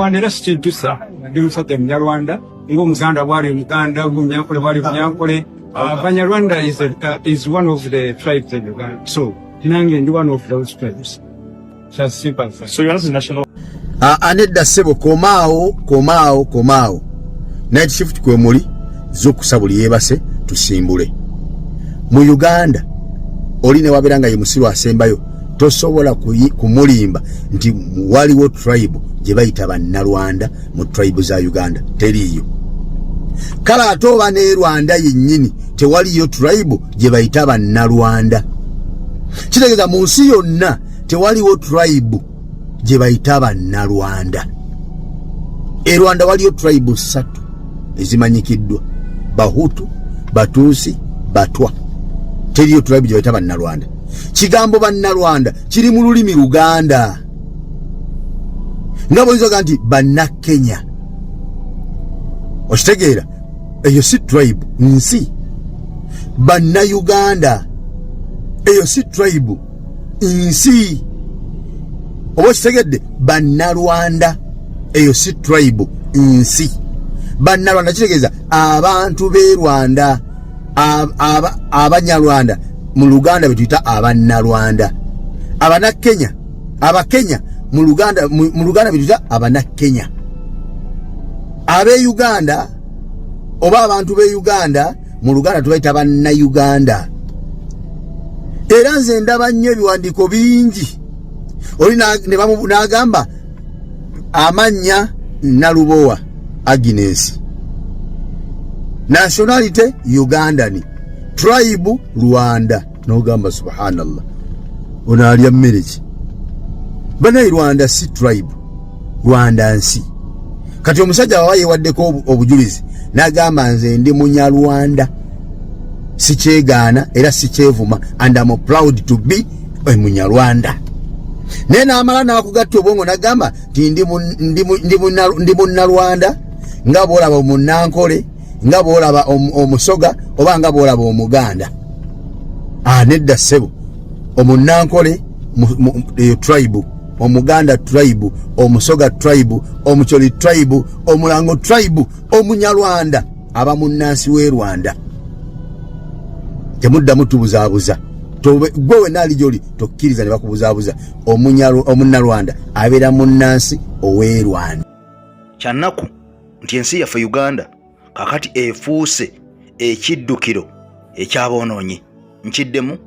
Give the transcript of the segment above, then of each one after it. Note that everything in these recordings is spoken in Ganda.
Munyarwanda era sikintusa ndi musajja Munyarwanda ng'Omuganda bwali Muganda Omunyankole bwali Munyankole. Banyarwanda is one of the tribes in Uganda, so nange ndi one of those tribes. Just simple. So you are the national. Anedda sebo komaawo night shift kwe muli zokusabuli yebase tusimbule mu Uganda oli ne wabiranga ye musiru asembayo tosobola kumulimba nti waliwo tribe gye bayita Bannarwanda mu tribe za Uganda teriyo. Kala atoba ne Rwanda yennyini tewaliyo tribe gye bayita Bannarwanda. Kitegeeza mu nsi yonna tewaliwo tribe gye bayita Bannarwanda. E Rwanda waliyo tribe 3 ezimanyikiddwa: Bahutu, Batusi, Batwa. Teriyo tribe gye bayita Bannarwanda. Kigambo Bannarwanda kiri mu lulimi Luganda. Nga bw'oyinza nti Bannakenya. Okitegeera eyo si tribe nsi. Bannayuganda eyo si tribe nsi. Oba kitegedde Bannarwanda eyo si tribe nsi. Bannarwanda kitegeeza abantu b'e Rwanda, Abanyarwanda mu Luganda betuyita Abannarwanda. Abanakenya, Abakenya mu Luganda betuyita Abanakenya. Abe Uganda oba abantu b'e Uganda mu Luganda tubayita Bannayuganda. Era nze ndaba nnyo ebiwandiiko bingi oli n'agamba amannya Nalubowa Agnes, nationality Ugandani, tribe Rwanda. N'ogamba subhanallah ono alya mmere ki? Banayi Rwanda si tribe, Rwanda nsi. Kati omusajja wawa yewaddeko obujulizi n'agamba nze ndi Munyarwanda, si kyegaana era si kyevuma, and I'm proud to be a Munyarwanda. Nena amala n'akugatta obwongo n'agamba nti ndi Munnarwanda nga bw'olaba Omunnankole, nga bw'olaba Omusoga oba nga bw'olaba Omuganda. Nedda ssebo, Omunnankole eyo tribe, Omuganda tribe, Omusoga tribe, Omucholi tribe, Omulango tribe, Omunyarwanda aba munnansi w'e Rwanda. Temuddamu tubuzaabuza. Gwe naali gy'oli tokkiriza ne bakubuzaabuza. Omunnarwanda abeera munnansi ow'e Rwanda. Kyannaku nti ensi yaffe Uganda kakati efuuse ekiddukiro ekyaboonoonyi. Nkiddemu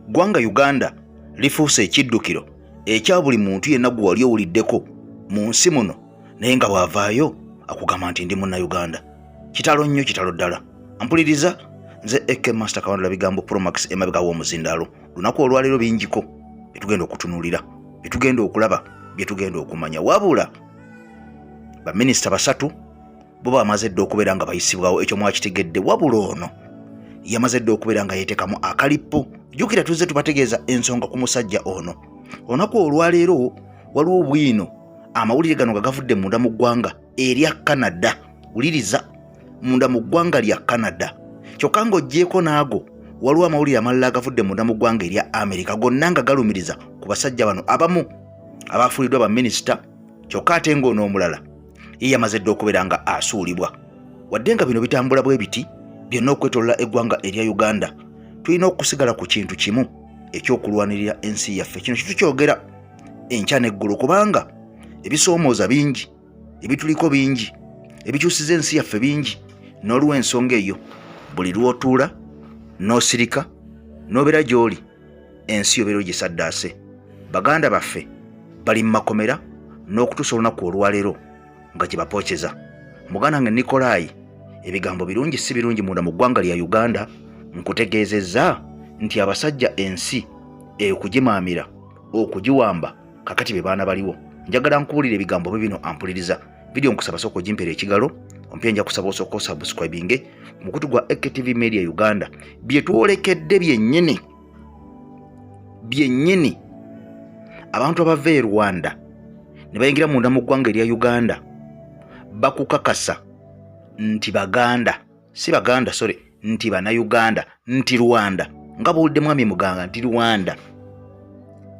ggwanga Uganda lifuuse ekiddukiro ekya buli muntu yenna gwe wali owuliddeko mu nsi muno naye nga bw'avaayo akugamba nti ndi Munnayuganda. Kitalo nnyo, kitalo ddala. Ampuliriza nze Eke Master Kawandula Bigambo Promax emabega w'omuzindaalo. Lunaku olwaleero bingiko byetugenda okutunuulira, byetugenda okulaba, byetugenda okumanya. Wabula baminisita 3 bo bamaze dda okubeera nga bayisibwawo, ekyo mwakitegedde. Wabula ono yamaze dda okubeera nga yeetekamu akalippo. Jjukira tuzze tubategeeza ensonga ku musajja ono. Olunaku olwaleero waliwo bwino amawulire gano nga gavudde munda mu ggwanga erya Canada. Wuliriza, munda mu ggwanga lya Canada. Kyokka ng'oggyeko naago waliwo amawulire amalala agavudde munda mu ggwanga erya Amerika, gonna nga galumiriza ku basajja bano abamu abaafuuliddwa baminisita. Kyokka ate ng'onoomulala ye yamaze dda okubeera nga asuulibwa. Wadde nga bino bitambula bwe biti byonna okwetoolola eggwanga erya Uganda, tulina okusigala ku kintu kimu ekyokulwanirira ensi yaffe. Kino kitukyogera enkya n'eggulu, kubanga ebisoomooza bingi, ebituliko bingi, ebikyusiza ensi yaffe bingi. N'olw'ensonga eyo buli lw'otuula n'osirika n'obeera gy'oli, ensi yobeera ogisaddaase. Baganda baffe bali mu makomera n'okutuusa olunaku olwaleero nga gye bapookeza. Muganda wange Nikolai, ebigambo birungi si birungi munda mu ggwanga lya Uganda. Nkutegeezezza nti abasajja ensi okugimaamira, okugiwamba, kakati be baana baliwo. Njagala nkuwulira ebigambo bino, ampuliriza. Video nkusaba soko jimpere ekigalo, ompya nja kusaba osoko subscribinge mukutu gwa EKTV Media Uganda. Byetwolekedde byennyini abantu abava e Rwanda ne bayingira munda mu ggwanga erya Uganda bakukakasa nti Baganda, si Baganda sorry, nti Bannayuganda, nti Rwanda. Nga bw'olidde mwami muganga nti Rwanda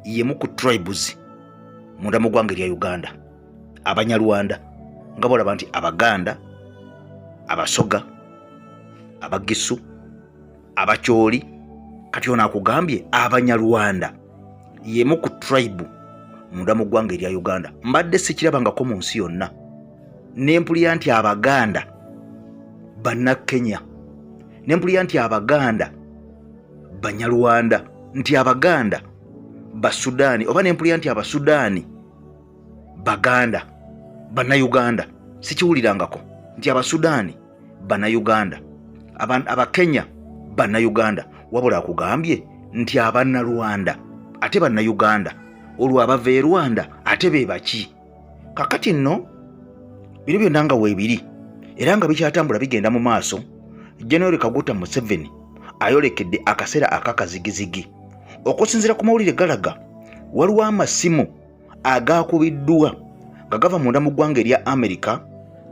yemu ku tribes munda mu ggwanga erya Uganda. Abanyarwanda nga bolaba nti Abaganda, Abasoga, Abagisu, Abakyoli, kati ono akugambye Abanyarwanda yemu ku tribe munda mu ggwanga erya Uganda. Mbadde sikirabangako mu nsi yonna. Nempulira nti Abaganda Bannakenya, nempulira nti Abaganda Banyarwanda, nti Abaganda Basudaani, oba nempulira nti Abasudaani Baganda Bannayuganda. Sikiwulirangako nti Abasudaani Bannayuganda, Abakenya Bannayuganda, wabula akugambye nti Abannarwanda ate Bannayuganda. Olwo abava e Rwanda ate be baki? Kakati nno bino byonna nga weebiri era nga bikyatambula bigenda mu maaso. General Kaguta Museveni ayolekedde akaseera akakazigizigi. Okusinziira ku mawulire galaga, waliwo amasimu agakubiddwa nga gava munda mu ggwanga erya Amerika,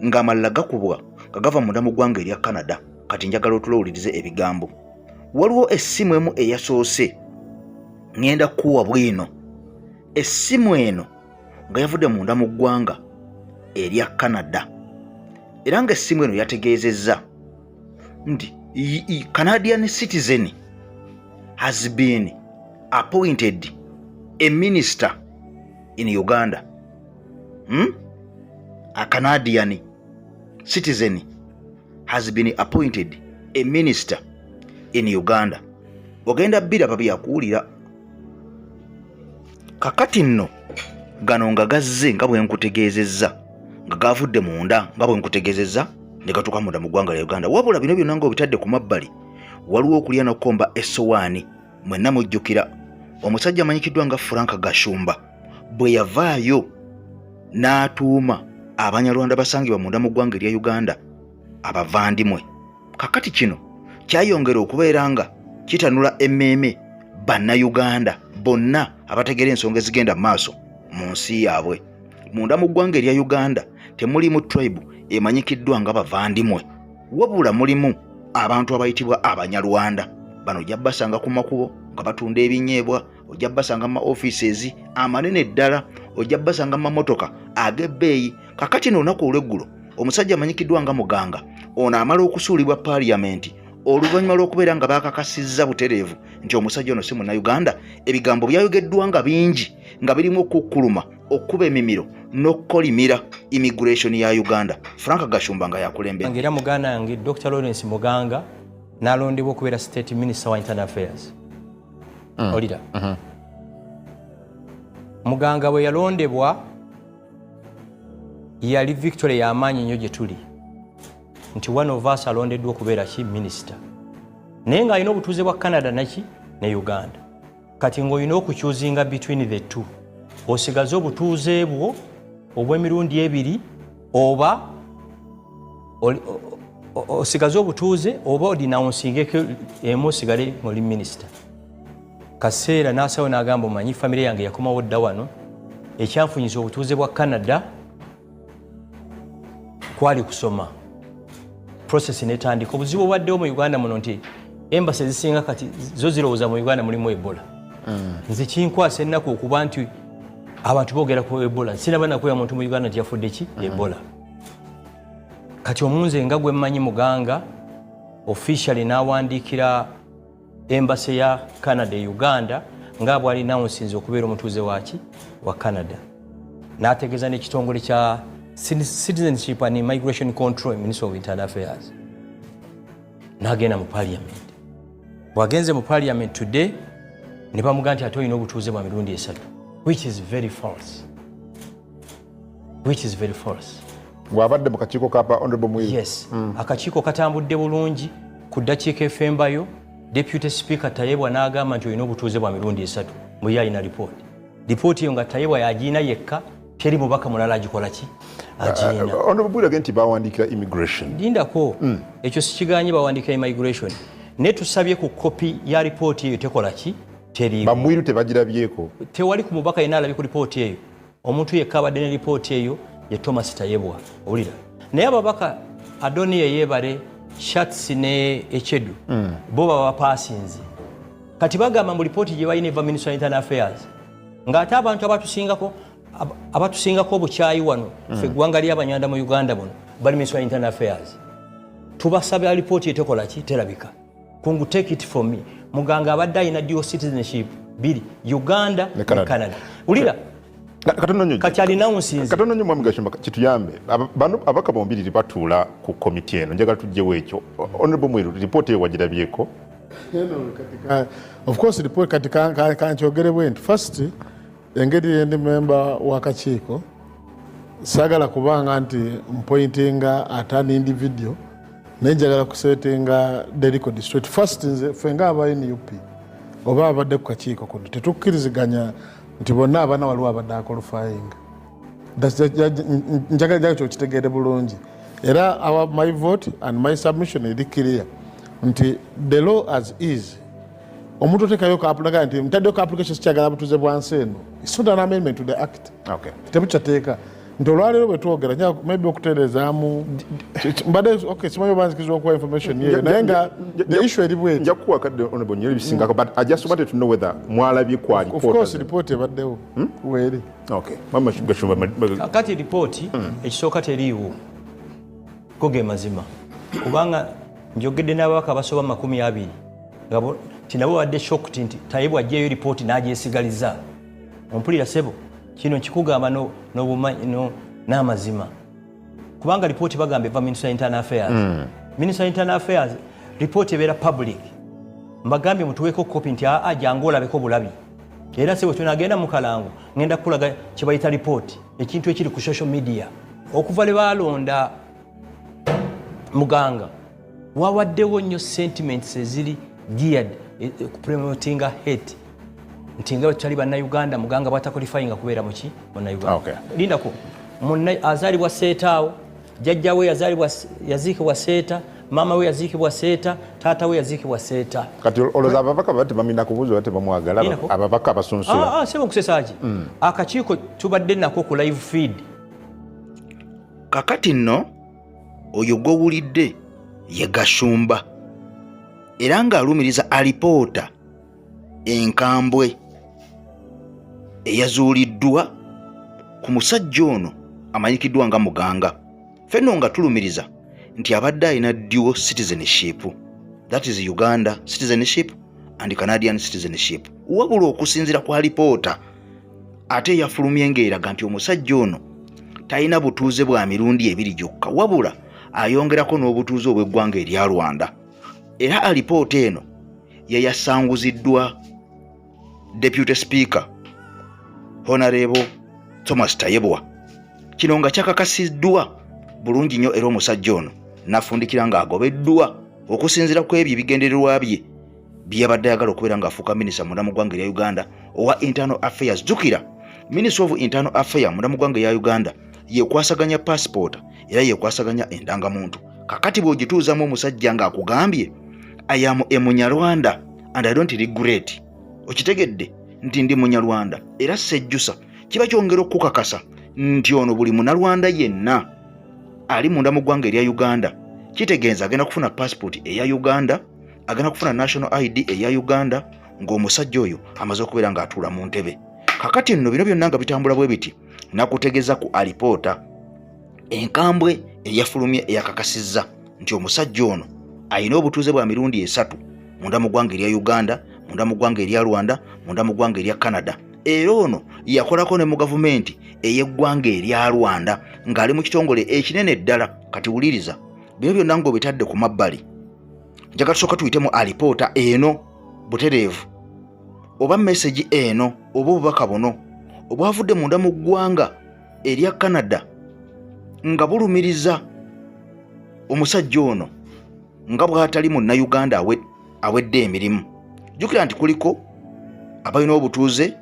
ng'amalala gakubwa nga gava munda mu ggwanga erya Canada. Kati njagala otulowulirize ebigambo. Waliwo essimu emu eyasoose ngenda kuwa bwino. Essimu eno nga yavudde munda mu ggwanga erya Canada, era nga essimu eno yategeezezza nti Canadian citizen has been appointed a minister in Uganda. A Canadian citizen has been appointed a minister in Uganda. Ogenda biraba byakuwulira. Kakati nno gano nga gazze nga bwe nkutegeezezza, nga gavudde munda nga bwe nkutegeezezza ne gatuuka munda mu ggwanga lya Uganda. Wabula bino byonna nga obitadde ku mabbali, waliwo okulya n'okkomba essowaani. Mwenna mujjukira omusajja amanyikiddwa nga Frank Gashumba bwe yavaayo n'atuuma Abanyarwanda basangibwa munda mu ggwanga erya Uganda abavandimwe. Kakati kino kyayongera okubeera nga kitanula emmeeme Bannayuganda bonna abategera ensonga ezigenda mu maaso mu nsi yaabwe. Munda mu ggwanga erya Uganda temulimu tribe emanyikiddwa nga bavandimwe, wabula mulimu abantu abayitibwa Abanyarwanda. Bano ojja basanga ku makubo nga batunda ebinyeebwa, ojja basanga mu offices amanene ddala, ojja basanga mu motoka ag'ebbeeyi. Kakati n'olunaku olw'eggulo omusajja amanyikiddwa nga Muganga ono amala okusuulibwa Parliament oluvannyuma lw'okubeera nga bakakasizza butereevu nti omusajja ono si Munnayuganda. Ebigambo byayogeddwa nga bingi nga birimu okukkuluma, okkuba emimiro n'okkolimira immigration ya Uganda. Frank Gashumba nga yakulembera. Era muganda yange Dr. Lawrence Muganga n'alondebwa okubeera State Minister wa Internal Affairs. Olira. Muganga bwe yalondebwa yali Victoria y'amaanyi nnyo gye tuli nti one of us alondeddwa okubeera ki minister, naye ng'alina obutuuze bwa Canada naki ne Uganda. Kati ng'olina okukyuzinga between the two, osigaze obutuuze bwo obw'emirundi ebiri oba osigaze obutuuze oba odinawunsingeko emu osigale ng'oli minister. Kaseera n'asawo n'agamba omanyi famire yange yakomawo dda wano, ekyanfunyiza obutuuze bwa Canada kwali kusoma. Process netandika. Obuzibu obwaddewo mu Uganda muno nti embassy ezisinga kati zo zirowooza mu Uganda mulimu Ebola. Nze kinkwasa ennaku okuba nti abantu boogera ku Ebola, sinaba nakuya muntu mu Uganda nti yafudde ki Ebola. Kati omunze nga gwe mmanyi Muganga officially n'awandiikira embassy ya Canada e Uganda nga bw'ali announcing okubeera omutuuze waki wa Canada. N'ategeeza n'ekitongole kya Citizenship and Immigration Control Ministry of Internal Affairs. N'agenda mu Parliament. Bw'agenze mu Parliament today ne bamugamba nti ate olina obutuuze bwa mirundi esatu, which is very false. Bw'abadde mu kakiiko ka Honorable Muyizi. Yes. Akakiiko katambudde bulungi ku ddakiika efembayo. Deputy Speaker Tayebwa n'agamba nti olina obutuuze bwa mirundi esatu. Muyizi alina lipooti. Lipooti eyo nga Tayebwa yagiina yekka, teri mubaka mulala agikola ki? Agiina. Honorable Muyizi nti bawandiikira immigration. Lindako. Ekyo sikiganye bawandiikira immigration. Ne tusabye ku kopi ya lipooti eyo tekola ki? Teri. Bamwiru tebagirabyeko. Tewali ku mubaka yenna alabye ku lipooti eyo. Omuntu yekka abadde ne lipooti eyo ye Thomas Tayebwa. Owulira. Naye ababaka Adoni Yebale, Shatsi ne Echedu bo baba passinze. Kati bagamba mu lipooti gye balina eva Ministry of Internal Affairs ng'ate abantu abatusingako abatusingako obukyayi wano ffe eggwanga ly'Abanyarwanda mu Uganda buno bali Ministry of Internal Affairs tubasaba alipooti etekola ki terabika kungu take it from me muganga abadde alina dual citizenship biri Uganda ne Canada ulira kati alinawunsinze katono nnyo mwami Gashumba kituyambe bano abaka bombiriri batuula ku komiti eno njagala tujjewo ekyo Honorable Mwiru ripooti eyo wagirabyeko of course report katika kankyogere bwenti first engeri yendi member w'akakiiko sagala kubanga nti mpointinga at an individual nenjagala kusetinga the record straight first nze fenga abaini UP oba abadde ku kakiiko kuno tetukkiriziganya nti bonna abaana waliwo abadde akolufayinga njagala kyo kitegeere bulungi era my vote and my submission is clear nti the law as is omuntu otekayo ka application nti mtadde ka application kyagala butuze bwansi eno it's not an amendment to the act okay tebuchateeka nti olwaleero bwe twogera nya maybe okutereezaamu mbadde okay simanyi obanzikizwa okuwa information yeyo naye nga the issue eri bweti nja kukuwa kadde Honorable Nyeri bisingako but I just wanted to know whether mwalabye kwa report of course report ebaddewo weeri okay mama Gashumba kati report ekisooka teriiwo ko ge mazima kubanga njogedde n'ababaka basoba 20 ngabo tinabo wadde shock nti tayibu ajjeyo report n'agyesigaliza ompulira sebo kino kikugamba n'obumanyi n'amazima kubanga report bagamba eva Ministry of Internal Affairs Ministry of Internal Affairs report ebeera public mbagambye mutuweeko copy nti jangu olabeko bulabi era sebo tunagenda mu Kalango ngenda kulaga kye bayita report ekintu ekiri ku social media okuva le balonda muganga wawaddewo nnyo sentiments eziri geared promoting hate ntinga tali bannayuganda muganga batakolifayinga kubeera muki bannayuganda okay. lindako azaalibwa seetaawo jjajja we yaziikibwa seeta mama we yaziikibwa seeta taata we yaziikibwa seeta kati oloza ababaka bati bamina kubuuza bati bamwagala ababaka abasunsula sebo nkusesaaki akakiiko tubadde nako ku live feed kakati nno oyo gw'owulidde ye Gashumba era ng'alumiriza alipoota enkambwe eyazuuliddwa ku musajja ono amanyikiddwa nga muganga fenno nga tulumiriza nti abadde alina dual citizenship that is Uganda citizenship and Canadian citizenship wabula okusinziira ku alipoota ate yafulumye ng'eraga nti omusajja ono talina butuuze bwa mirundi 2 gyokka wabula ayongerako n'obutuuze obw'eggwanga erya Rwanda era alipoota eno yasanguziddwa Deputy Speaker Honorable Thomas Tayebwa kino nga kyakakasiddwa bulungi nnyo era omusajja ono nafundikira ng'agobeddwa okusinziira ku ebyo ebigendererwa bye byabadde ayagala okubeera ng'afuuka minisita munda mu ggwanga erya Uganda owa Internal Affairs jjukira Ministry of Internal Affairs munda mu ggwanga erya Uganda yekwasaganya passport era yekwasaganya endangamuntu kakati bw'ogituuzamu omusajja ng'akugambye I am a Munyarwanda and I don't regret okitegedde nti ndi Munyarwanda era sejjusa kiba kyongera okukakasa nti ono buli Munyarwanda yenna ali munda mu ggwanga erya Uganda kitegeeza agenda kufuna passport eya Uganda agenda kufuna national ID eya Uganda ng'omusajja oyo amaze okubeera ng'atuula mu ntebe kakati nno bino byonna nga bitambula bwe biti nakutegeeza ku alipoota enkambwe eyafulumye eyakakasizza nti omusajja ono alina obutuuze bwa mirundi 3 munda mu ggwanga erya Uganda munda mu ggwanga erya Rwanda munda mu ggwanga erya Canada era ono yakolako ne mu gavumenti ey'eggwanga erya Rwanda ng'ali mu kitongole ekinene ddala kati wuliriza bino byonna ng'obitadde ku mabbali njagala tusooka tuyitemu alipoota eno butereevu oba message eno oba obubaka buno obwavudde munda mu ggwanga erya Canada nga bulumiriza omusajja ono nga bw'atali Munnayuganda awedde emirimu jjukira nti kuliko abalina obutuuze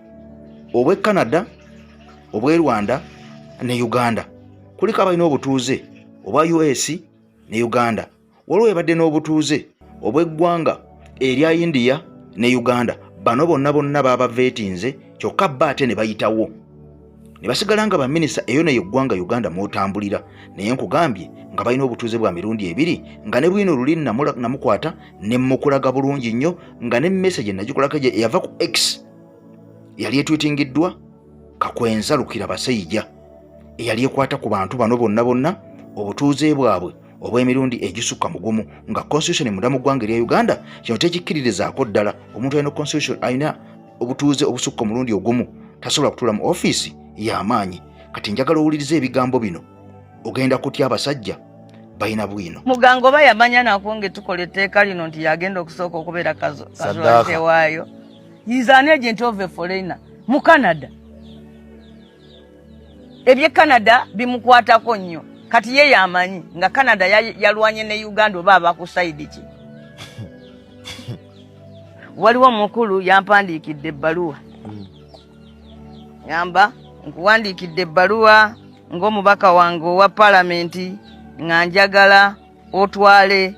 obw'e Canada obw'e Rwanda ne Uganda kuliko abalina obutuuze obwa US ne Uganda waliwo ebadde n'obutuuze obw'eggwanga erya India ne Uganda bano bonna baba vetinze kyokka bba ate ne bayitawo ne basigala nga baminisita eyo naye eggwanga Uganda mwotambulira naye nkugambye nga balina obutuuze bwa mirundi 2 nga ne bwino lulini namukwata ne mukulaga bulungi nnyo nga ne message nagikulako eyava ku X yali etweetingiddwa Kakwenza Lukira Basajja eyali ekwata ku bantu bano bonna obutuuze bwabwe obw'emirundi egisukka mu gumu nga constitution munda mu ggwanga erya Uganda kino tekikkiririzaako ddala omuntu alina constitution alina obutuuze obusukka omulundi ogumu tasobola kutuula mu ofiisi y'amaanyi. Kati njagala owuliriza ebigambo bino ogenda kutya abasajja balina bwino. Mugango bayamanya nakonge tukola etteeka lino nti yagenda okusooka okubeera casualty waayo. He is an agent of a foreigner mu Canada. Ebye Canada bimukwatako nnyo. Kati ye yamanyi nga Canada yalwanye ne Uganda oba abakusaidi ki. Waliwo mukulu yampandiikidde ebbaluwa. Yamba nkuwandiikidde ebbaluwa ng'omubaka wange owa palamenti nga njagala otwale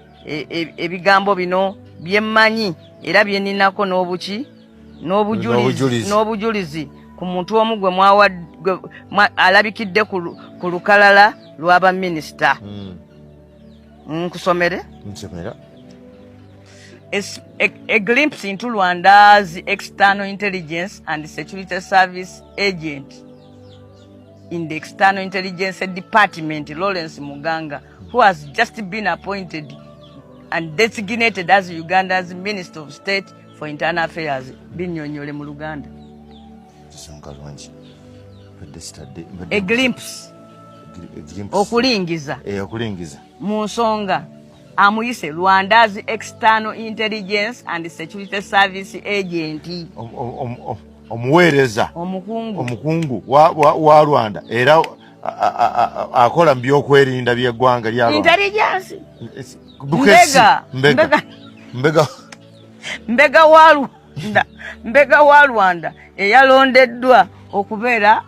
ebigambo bino byemmanyi era byeninako n'obujulizi ku muntu omu gwe alabikidde ku lukalala lw'aba minisita. Nkusomere. A glimpse into Rwanda's external intelligence and security service agent in the external intelligence department, Lawrence Muganga, who has just been appointed and designated as Uganda's Minister of State for Internal Affairs. Binyonyole mu Luganda. A glimpse. Okulingiza. Mu nsonga amuyise Rwanda's external intelligence and security service agent. Omuweereza omukungu wa Rwanda era akola mu byokwerinda by'eggwanga lya Rwanda. Intelligence. Mbega wa Rwanda eyalondeddwa okubeera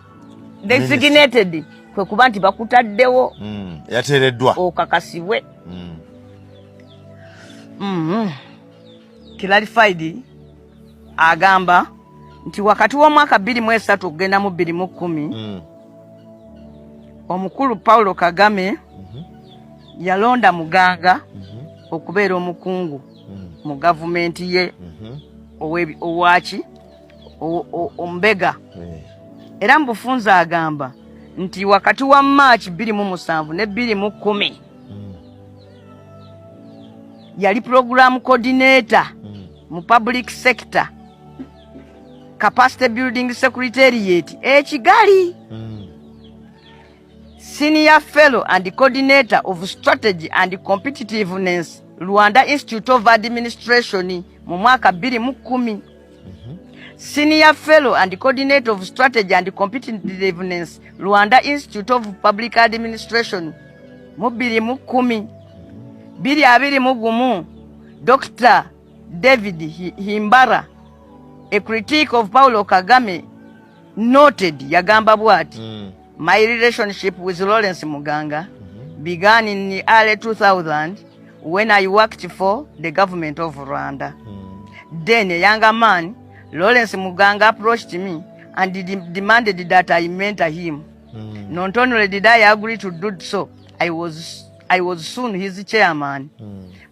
designated kwe kuba nti bakutaddewo yateereddwa okakasibwe. Clarified agamba nti wakati w'omwaka 2003 okugenda mu 2010 omukulu Paulo Kagame yalonda Muganga okubeera omukungu mu gavumenti ye owaki Ombega. Era mbufunza agamba nti wakati wa March 2007 ne 2010 yali program coordinator mu public sector capacity building secretariat Kigali, senior fellow and coordinator of strategy and competitiveness Rwanda Institute of Administration mu mwaka 2010, senior fellow and coordinator of strategy and competitiveness Rwanda Institute of Public Administration mu 2010. 2021 Dr. David Himbara, a critic of Paulo Kagame, noted yagamba bwati my relationship with Lawrence Muganga began in the early 2000 when I worked for the government of Rwanda. Then a younger man, Lawrence Muganga, approached me and demanded that I mentor him. Not only did I agree to do so, I was soon his chairman.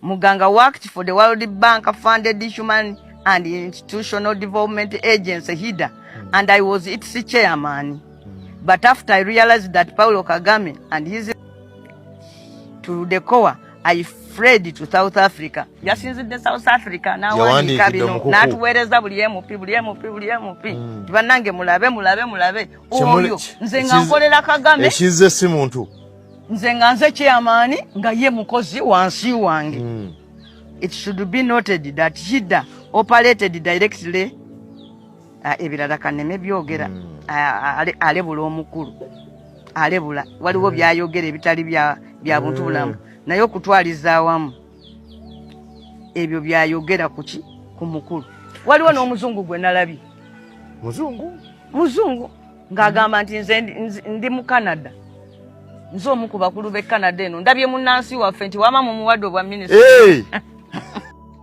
Muganga worked for the World Bank-funded Human and Institutional Development Agency, HIDA, and I was its chairman. But after I realized that Paulo Kagame and his to the core, I fled to South Africa. Just in the South Africa, now natuweereza buli MP. Tibanange mulabe. Oyo nze nga nkolera Kagame. Ekize si muntu. Nze nga nze chairman nga ye mukozi wansi wange. It should be noted that HIDA operated directly ebirala kaneme byogera alebula omukulu alebula waliwo byayogera ebitali bya buntu bulamu naye okutwaliza awamu ebyo byayogera kuki ku mukulu. Waliwo n'omuzungu gwe nalabye muzungu ng'agamba nti nze ndi mu Canada, nze omu ku bakulu b'e Canada eno ndabye munnansi waffe nti wama mu muwadde obwa minisita.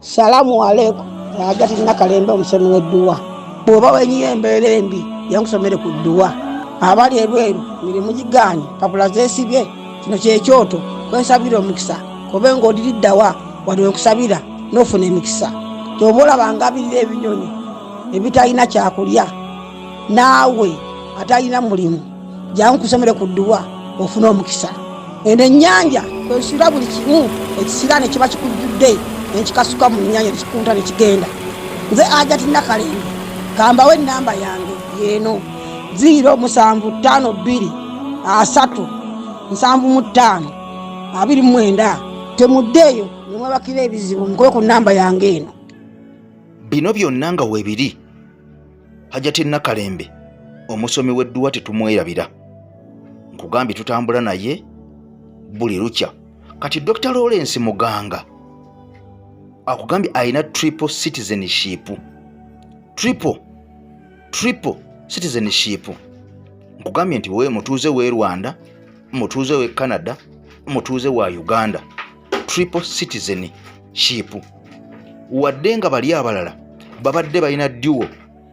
Salamu alaikum. Ajati nakalembe omusemi w'edduwa. Bw'oba wenyiye embeera embi yankusomere ku dduwa. Abali ebweru mirimu giganye papula zeesibye kino kyekyoto kwesabira omukisa kobe ng'odiriddawa wali wekusabira n'ofuna emikisa. Ky'oba olaba ng'abirira ebinyonyi ebitalina kyakulya naawe ate alina mulimu jangu kusomere ku dduwa ofuna omukisa. Eno ennyanja kwesira buli kimu ekisira ne kiba kikujjudde nekikasuka mu nnyanja nekikunta nekigenda. Nze Hajati Nakalembe kambawo ennamba yange yeeno 0752 temuddeeyo nemwebakira ebizibu mukoye ku nnamba yange eno. Bino byonna nga weebiri Hajati Nakalembe omusomi w'edduwa tetumwerabira, nkugambye tutambula naye buli lukya. Kati Dr. Lawrence Muganga akugambye alina triple citizenship. Triple citizenship. Nkugambye nti wewe mutuuze w'e Rwanda, mutuuze w'e Canada, mutuuze wa Uganda. Triple citizenship. Wadde nga bali abalala babadde balina dual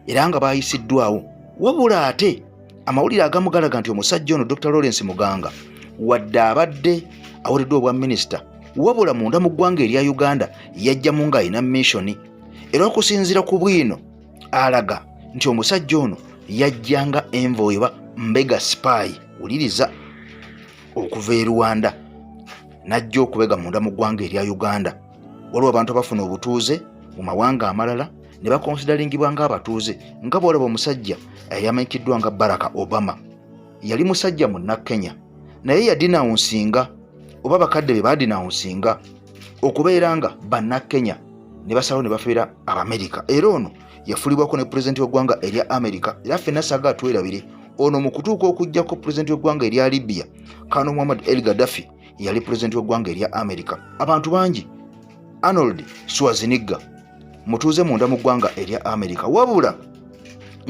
era nga bayisiddwawo, wabula ate amawulire agamu galaga nti omusajja ono Dr. Lawrence Muganga wadde abadde awereddwa obwa minisita, wabula munda mu ggwanga erya Uganda yajjamu ng'alina mission, era okusinziira ku bwino alaga nti omusajja ono yajjanga envoy oba mbega spy, wuliriza, okuva e Rwanda najja okubega munda mu ggwanga erya Uganda. Waliwo abantu abafuna obutuuze mu mawanga amalala ne bakonsideringibwa ng'abatuuze, nga bw'olaba omusajja eyamanyikkiddwa nga Barack Obama. Yali musajja munna Kenya naye yadinawunsinga oba bakadde be badinawunsinga okubeera nga banna Kenya ne basalawo ne bafiira Abamerika. Era ono yafulibwako ne pulezidenti w'eggwanga erya Amerika, era ffenna saga atwerabire ono mu kutuuka okuggyako pulezidenti w'eggwanga erya Libya Kano Muhammad El Gaddafi yali pulezidenti w'eggwanga erya Amerika. Abantu bangi Arnold Schwarzenegger mutuuze munda mu ggwanga erya Amerika, wabula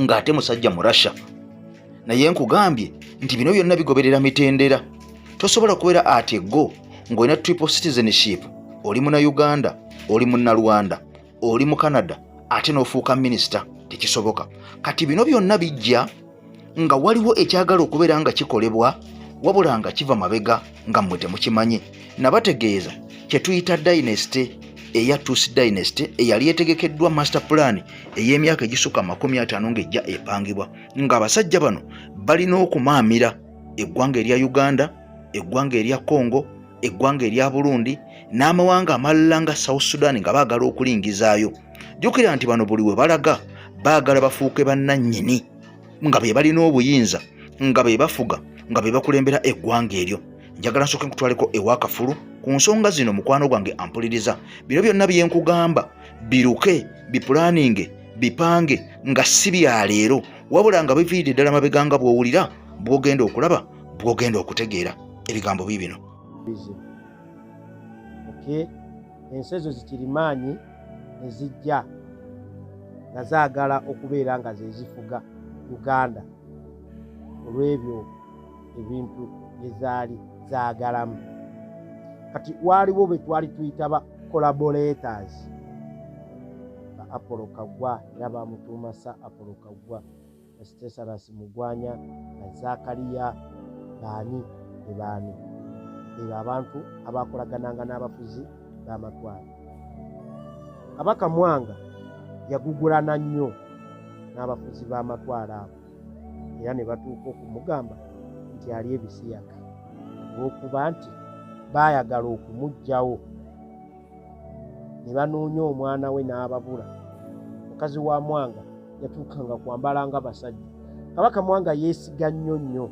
ng'ate musajja mu Russia. Naye nkugambye nti bino byonna bigoberera mitendera. Tosobola kubeera ate go ng'olina triple citizenship, oli muna Uganda, oli muna Rwanda, oli mu Canada, ate n'ofuuka minisita. Tekisoboka. Kati bino byonna bijja nga waliwo ekyagala okubeera nga kikolebwa, wabula nga kiva mabega nga mmwe temukimanyi. Nabategeeza kye tuyita dynasty eya Tusi dynasty eyali etegekeddwa master plan ey'emyaka egisukka 50 ng'ejja epangibwa, ng'abasajja bano balina okumaamira eggwanga erya Uganda, eggwanga erya Congo, eggwanga erya Burundi n'amawanga amalala nga South Sudan nga baagala okulingizaayo. Jjukira nti bano buli we balaga baagala bafuuke bannannyini, nga be balina obuyinza, nga be bafuga, nga be bakulembera eggwanga eryo. Njagala nsooke nkutwaleko ewa Kafulu ku nsonga zino mukwano gwange ampuliriza. Bino byonna bye nkugamba biruke, bipulaninge, bipange nga si bya leero, wabula nga biviiridde ddala mabega nga bw'owulira, bw'ogenda okulaba, bw'ogenda okutegeera ebigambo biibino. Ensi ezo zikirimaanyi ne zijja nga zaagala okubeera nga ze zifuga Uganda olw'ebyo ebintu bye zaali zaagalamu. Kati waliwo be twali tuyita ba collaborators ba Apollo Kaggwa, era bamutuuma Sir Apollo Kaggwa, Stesalas Mugwanya, Zakariya, baani ne baani. Ebo abantu abakolagananga n'abafuzi b'amatwale. Kabaka Mwanga yagugulana nnyo n'abafuzi b'amatwale abo, era ne batuuka okumugamba nti ali ebisiyaka, olw'okuba nti baayagala okumuggyawo. Ne banoonya omwana we n'ababula. Mukazi wa Mwanga yatuukanga kwambala nga basajja. Kabaka Mwanga yeesiga nnyo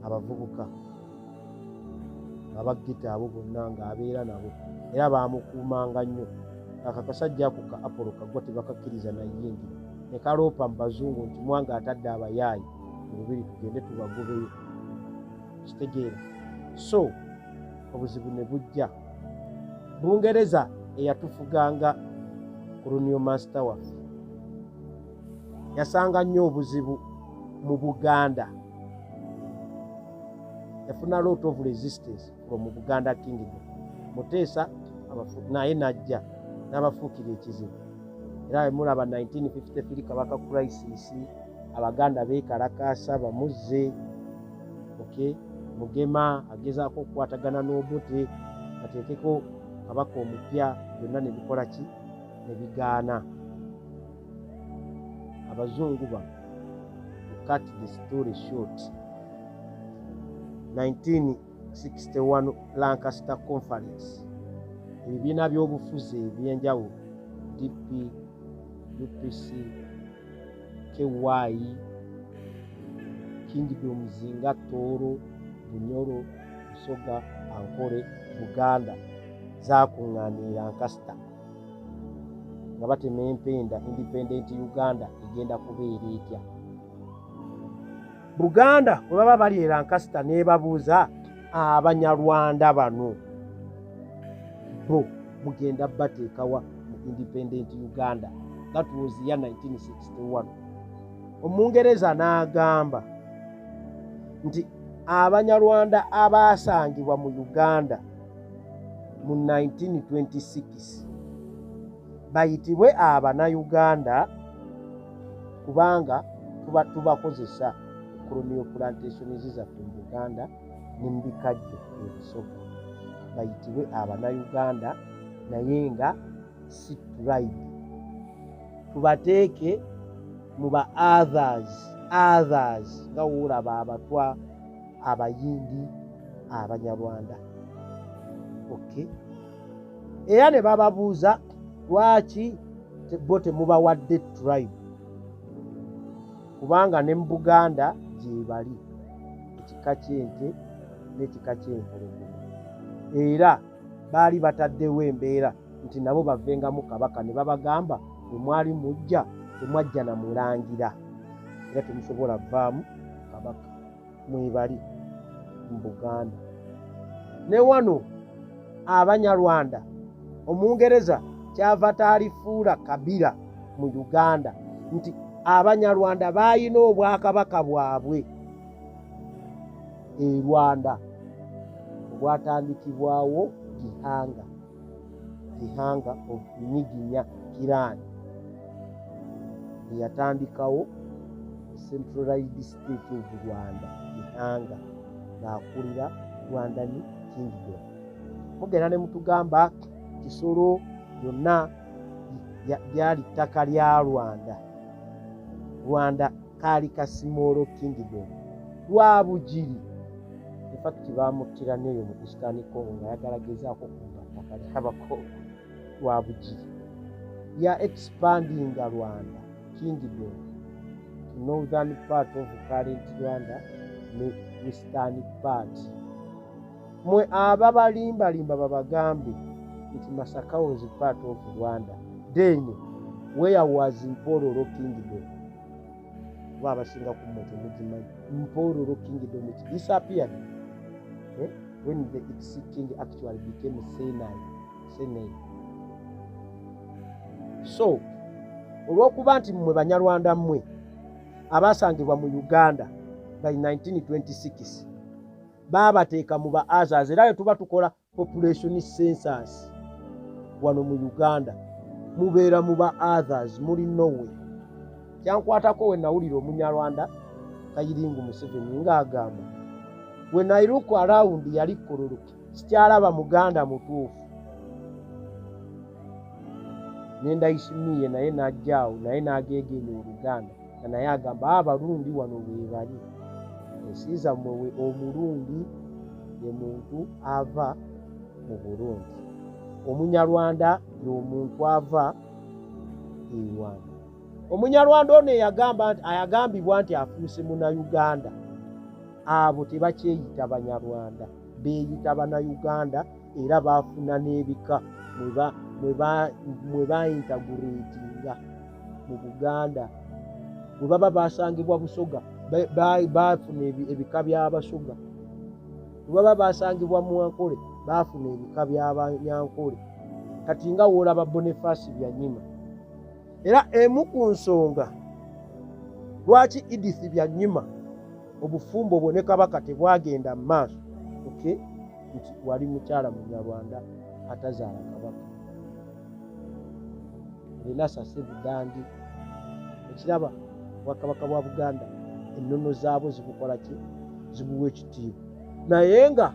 abavubuka abagita abo bonna ng'abeera nabo, era baamukuumanga nnyo. Akakasajja ako ka Apollo Kaggwa tebakakkiriza naye ne kaloopa mu bazungu nti Mwanga atadde abayaayi mu lubiri tugende tubagobeyo. Kitegeera. So obuzibu ne bujja. Bungereza eyatufuganga colonial master waffe yasanga nnyo obuzibu mu Buganda. Yafuna lot of resistance from Buganda Kingdom. Muteesa naye najja n'abafuukira ekizibu. Era mulaba 1953 Kabaka crisis, Abaganda beekalakaasa bamuzze. Mugema agezaako okukwatagana n'Obote ateekeko kabaka omupya, byonna ne bikola ki? Ne bigaana. Abazungu bano cut the story short, 1961 Lancaster Conference, ebibiina by'obufuzi ebyenjawulo DP, UPC, KY, Kingdoms nga Tooro, Bunyoro, Busoga, Ankole, Buganda zaakuŋŋaanira Lancaster nga batema empenda Independent Uganda egenda kubeera etya. Buganda bwe baba bali e Lancaster ne babuuza Abanyarwanda bano bo mugenda bateekawa mu Independent Uganda. That was year 1961. Omungereza n'agamba nti Abanyarwanda abaasangibwa mu Uganda mu 1926 bayitibwe Abannayuganda kubanga tubakozesa colonial plantations zaffe mu Buganda ne mu bikajjo ebisoga. Bayitibwe Abannayuganda naye nga si tribe. Tubateeke mu ba others nga woolaba Abatwa, Abayindi, Abanyarwanda. Okay. Era ne bababuuza lwaki bo temubawadde tribe kubanga ne mu Buganda gye bali ekika ky'ente n'ekika ky'empologoma, era baali bataddewo embeera nti nabo bavengamu kabaka. Ne babagamba bwe mwali mujja temwajja na mulangira era temusobola vaamu kabaka, mwebali mu Buganda. Ne wano Abanyarwanda Omungereza kyava taalifuula Kabira mu Uganda nti Abanyarwanda baayina obwakabaka bwabwe e Rwanda obwatandikibwawo Gihanga of Nyiginya Kirani yatandikawo centralized state of Rwanda Gihanga ng'akulira Rwandan Kingdom. Mugenda ne mutugamba Kisoro yonna lyali ttaka lya Rwanda. Rwanda kaali ka small kingdom Rwabugiri. In fact bamuttira neyo mu Eastern Congo nga yagalagezaako kuba ttaka ly'Abako Rwabugiri. Ya expanding Rwanda kingdom to northern part of current Rwanda ne western part. Mwe ababalimbalimba babagambe nti Masaka was part of Rwanda. Then where was Mpororo Kingdom? Wabasinga ku moto mujimanyi Mpororo Kingdom it disappeared when its king actually became Senai. So olw'okuba nti mmwe Banyarwanda mmwe abaasangibwa mu Uganda by 1926 baabateeka mu ba others. Era tuba tukola population census wano mu Uganda mubeera mu ba others, muli Norway. Kyankwatako we nawulira Omunyarwanda Kayiringu Museveni ng'agamba when I look around yali Kololo sikyalaba Muganda mutuufu. Nendayishimiye naye n'ajjaawo naye n'ageegenya Oluganda nga naye agamba Abarundi wano we bali. Ensi zammwe Omulundi ye muntu ava mu Burundi, Omunyarwanda ye omuntu ava e Rwanda. Omunyarwanda ono ayagambibwa nti afuuse Munnayuganda. Abo tebakyeyita Banyarwanda, beeyita Bannayuganda era baafuna n'ebika mwe baintaguretinga mu Buganda. Bwe baba baasangibwa Busoga baafuna ebika by'Abasoga, bwe baba baasangibwa Mwankole baafuna ebika by'Abanyankole. Kati nga woolaba Boniface Byanyima. Era emu ku nsonga lwaki Edith Byanyima obufumbo bwe ne Kabaka tebwagenda mu maaso nti wali mukyala Munyarwanda atazaala Kabaka. Era Sase Budandi ekiraba Bwakabaka bwa Buganda ennono zaabo zibukola ki? Zibuwa ekitiibwa. Naye nga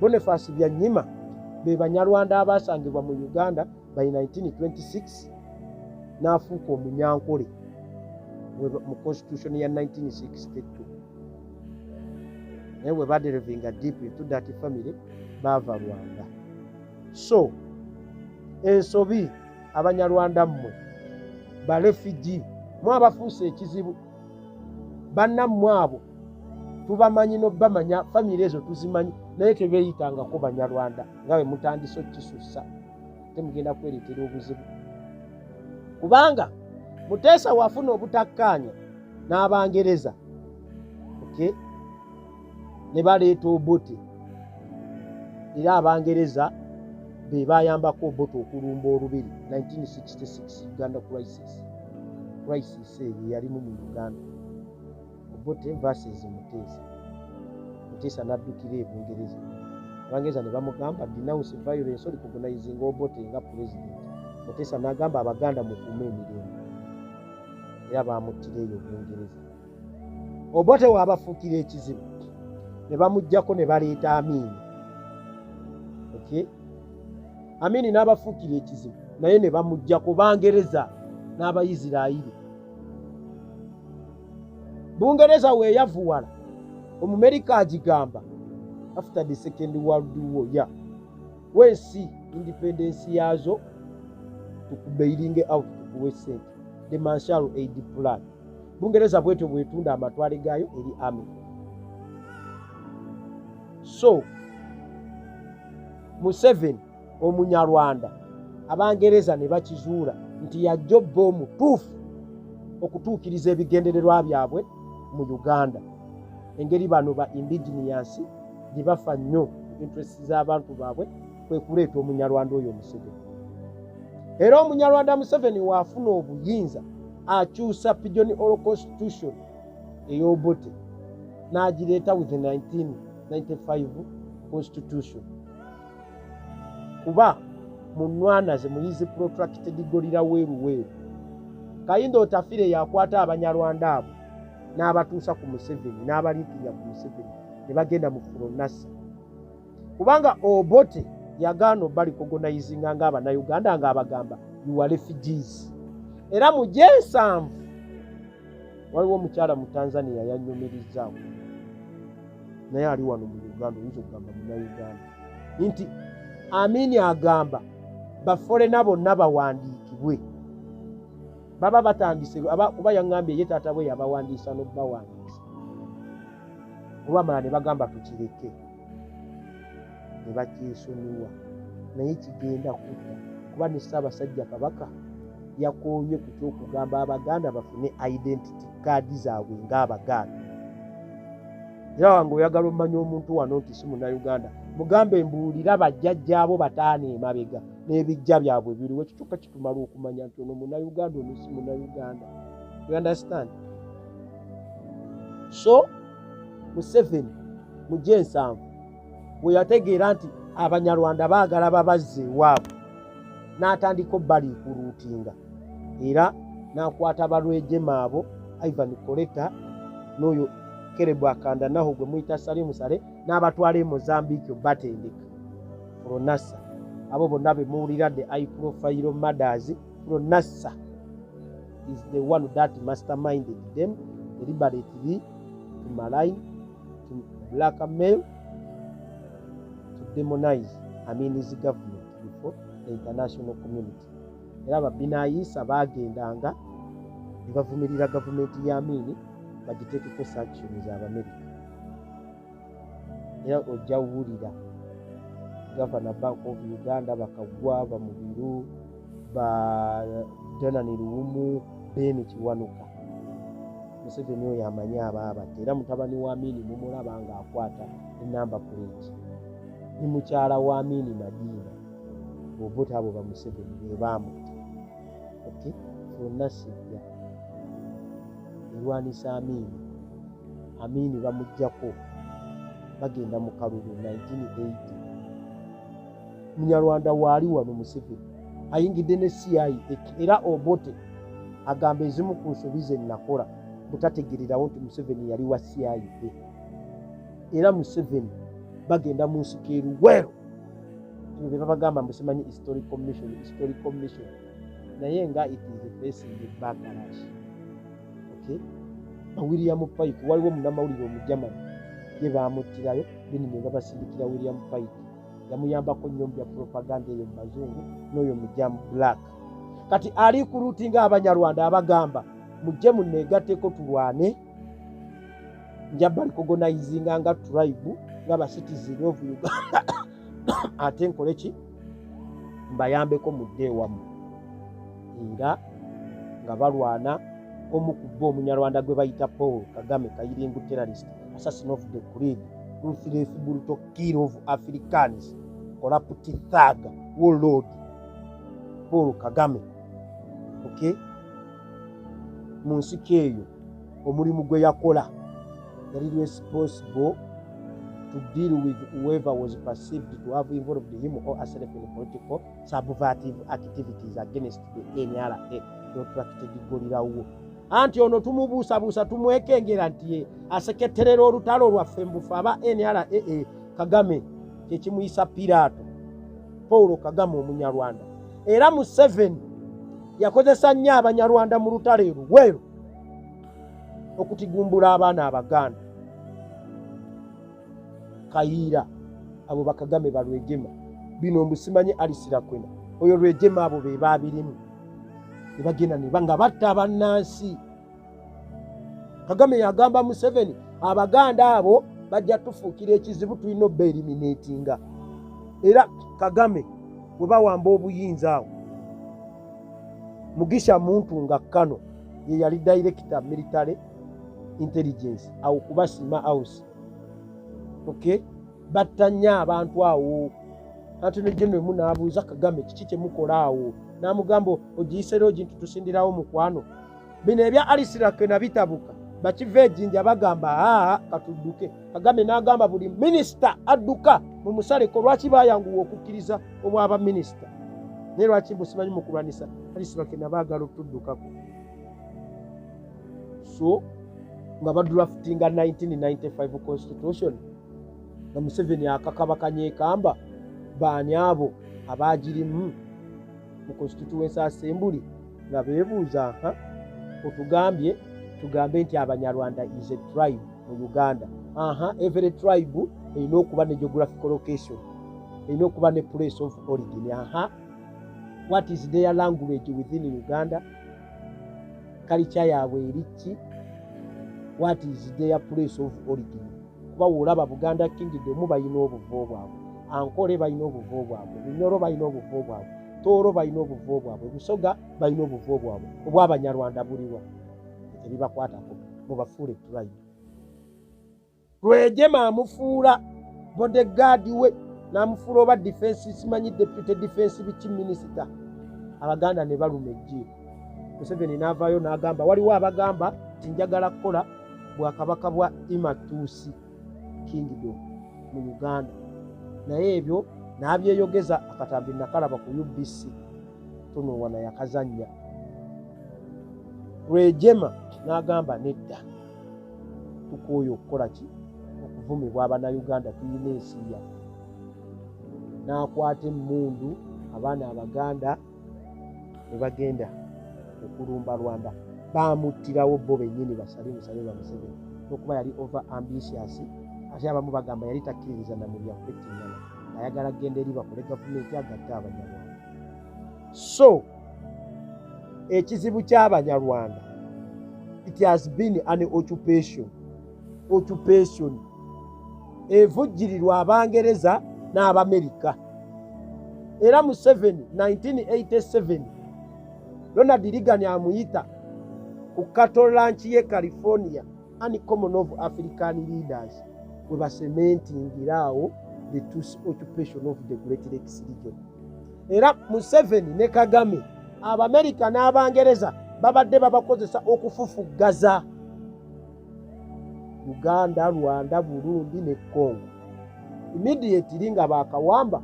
Boniface Byanyima be Banyarwanda abaasangibwa mu Uganda by 1926 n'afuuka Omunyankole mu constitution ya 1962 naye bwe badelvinga deep into that family bava Rwanda. So ensobi abanyarwanda mmwe ba refugee mwabafuuse ekizibu bannammwe abo tubamanyi n'obamanya famire ezo tuzimanyi naye tebeeyitangako banyarwanda nga bwe mutandise okukisussa temugenda kwereetera obuzibu kubanga Muteesa wafuna obutakkaanya n'Abangereza okay? Ne baleeta Obote era Abangereza be bayambako Obote okulumba olubiri 1966 Uganda crisis eyo yalimu mu Uganda. Obote versus Muteesa n'addukira e Bungereza. Abangereza ne bamugamba denounce violence recognizing Obote nga president. Muteesa n'agamba Abaganda mukuume emirembe era bamuttira eyo Bungereza. Obote waabafuukira ekizibu ne bamuggyako ne baleeta Amini. Okay? Amini n'abafuukira ekizibu naye ne bamuggyako Bangereza n'Abayisirayiri. Bungereza weeyavuwala Omumerika agigamba after the Second World War ya wensi independence yazo tukubeiringe out tukuwe sente the Marshall Aid Plan. Bungereza bwetyo bwetunda amatwale gayo eri Army. So Museveni Omunyarwanda Abangereza ne bakizuula nti yajjobba omutuufu okutuukiriza ebigendererwa byabwe mu Uganda. Engeri bano ba indigenous gye bafa nnyo interest z'abantu baabwe kwe kuleeta Omunyarwanda oyo Museveni. Era Omunyarwanda Museveni waafuna obuyinza akyusa Pigeon Oral Constitution ey'Obote n'agireeta with the 1995 Constitution. Kuba munwana ze muyizi protracted golira weeru Kayindo Otafire yakwata Abanyarwanda abo n'abatuusa ku Museveni n'abaliikirira ku Museveni ne bagenda mu Furonasa. Kubanga Obote yagaana obalikogonaizinga ng'Abannayuganda ng'abagamba you are refugees. Era mu G7 waliwo omukyala mu Tanzania yannyumirizaawo naye ali wano mu Uganda oyinza okugamba Munnayuganda nti Amini agamba baforena bonna bawandiikibwe baba batandise kuba yaŋŋambye ye taata bwe yabawandiisa n'obawandiisa olwamala ne bagamba tukireke ne bakyesonyiwa naye kigenda kutta kuba ne Ssaabasajja Kabaka yakoonye ku kyokugamba Abaganda bafune identity card zaabwe ng'Abaganda. Era wange oyagala omanya omuntu wano nti si Munnayuganda mugambe mbuulira bajjajjaabo bataano emabega n'ebijja byabwe biriwo kikyokka kitumala okumanya nti ono Munnayuganda ono si Munnayuganda. You understand? So Museveni mu G7 bwe yategeera nti Abanyarwanda baagala babazze ewaabwe n'atandika obbaliikuruutinga era n'akwata balwejema abo Ivan Koleta n'oyo Kerebu Akanda naho gwe muyita Sale Musale n'abatwala e Mozambique batendeka Furonasa. Abo bonna be muwulira the high profile murders. Furonasa is the one that masterminded them deliberately to malign, to blackmail, to demonize Amini's government before the international community. Era Ababinaayisa baagendanga ne bavumirira gavumenti ya Amini bagiteekeko sanctions Abamerika. Era ojja wuwulira Governor Bank of Uganda bakagwa Bamubiru ba Donald Luwumu Ben Kiwanuka. Museveni oyo amanyi abaabate era mutabani wa Amini mumulaba ng'akwata enamba plate ni mukyala wa Amini Madiina Obote abo ba Museveni be baamutte. Okay? Furonasijja erwanisa Amini bamuggyako bagenda mu kalulu 1980. Munyarwanda waali wano Museveni ayingidde ne CIA era Obote agamba ezimu ku nsobi ze nakola butategererawo nti Museveni yali wa CIA era Museveni bagenda mu nsiko eruweero be babagamba musimanyi historical mission naye nga it is facing the backlash. Okay? bamutidde ba William Pike waliwo munnamawulire omujamani ye bamuttirayo bini ne babasindikira William Pike yamuyambako nnyo bya propaganda eyo mu bazungu n'oyo mujamu black kati ali ku ruti ng'abanyarwanda abagamba mujje munneegatteko tulwane njaba recognizinga nga tribe ng'aba citizen of Uganda ate nkole ki mbayambeko mudde wamu era nga balwana omu ku bo omunyarwanda gwe bayita Paul Kagame Kayiringu terrorist assassin of the creed ruthless brutal killer of Africans corrupt thug warlord Paul Kagame okay mu nsiko eyo omulimu gwe yakola yali responsible to deal with whoever was perceived to have involved him or herself in political subversive activities against the NRA protracted golirawo anti ono tumubuusabuusa tumwekengera nti aseketerera olutalo lwaffe mbufe aba NRA Kagame kyekimuyisa Pirato Paul Kagame omunyarwanda era mu 7 yakozesa nnyo abanyarwanda mu lutalo luweero okutigumbula abaana abaganda Kayira abo bakagame balwejema bino mbusimanyi alisira kwena oyo lwejema abo be babirimu nebagenda ne banga batta bannansi Kagame yagamba mu 7 abaganda abo bajja tufuukira ekizibu tulina obeliminatinga era Kagame bwe bawamba obuyinza awo Mugisha muntu nga Kano ye yali director military intelligence au kubasima house okay batanya abantu awo ate ne general munabuuza Kagame kiki kye mukola awo namugambo ogiyisero ogintu tusindirawo mukwano bino ebya alisira kena bitabuka bakive jinja bagamba katudduke Kagame n'agamba buli minister adduka mu musaleko lwaki bayanguwa okukkiriza obwaba minister ne lwaki busimanyi mukulwanisa alisira kena baagala okutuddukako so nga badraftinga 1995 constitution na Museveni akakabakanye kamba baani abo abagirimu mu constituency assembly nga beebuuza tugambe nti abanyarwanda is a tribe mu Uganda every tribe erina okuba ne geographical location erina okuba ne place of origin what is their language within Uganda culture yaabwe eriki what is their place of origin kuba wolaba Buganda Kingdom bayina obuvo bwabwe Ankole bayina obuvo bwabwe Binyoro bayina obuvo bwabwe Toro bayina obuvo bwabwe Busoga bayina obuvo bwabwe obw'abanyarwanda buliwa ebibakwatako mubafuule tribe Rwejema amufuula bodyguard we n'amufuula oba defense simanyi deputy defense bichi minister abaganda ne baluma ejjiiko Museveni n'avaayo n'agamba waliwo abagamba tinjagala kukola bwakabaka bwa Imatusi Kingdom mu Uganda naye ebyo n'abyeyogeza akatambi nakalaba ku UBC tuno wana yakazanya Rwejema n'agamba nedda tukooyo okukola ki okuvumibwa Abannayuganda tulina ensi yaffe n'akwata emmundu abaana abaganda ne bagenda okulumba Rwanda bamuttirawo bo bennyini basale ba Museveni okuba yali over ambitious ate abamu bagamba yali takkiririza na mulya kwettingana ayagala genda eri bakole gavumenti agatta abanyarwanda so ekizibu ky'abanyarwanda it has been an occupation evujjirirwa Abangereza n'Abamerika era mu 1987 Ronald Reagan amuyita ku cattle ranch ye California Uncommon of African leaders we basementingirawo the two occupation of the Great Lakes region era Museveni ne Kagame Abamerika n'Abangereza babadde babakozesa okufufugaza Uganda, Rwanda, Burundi ne Congo immediately nga bakawamba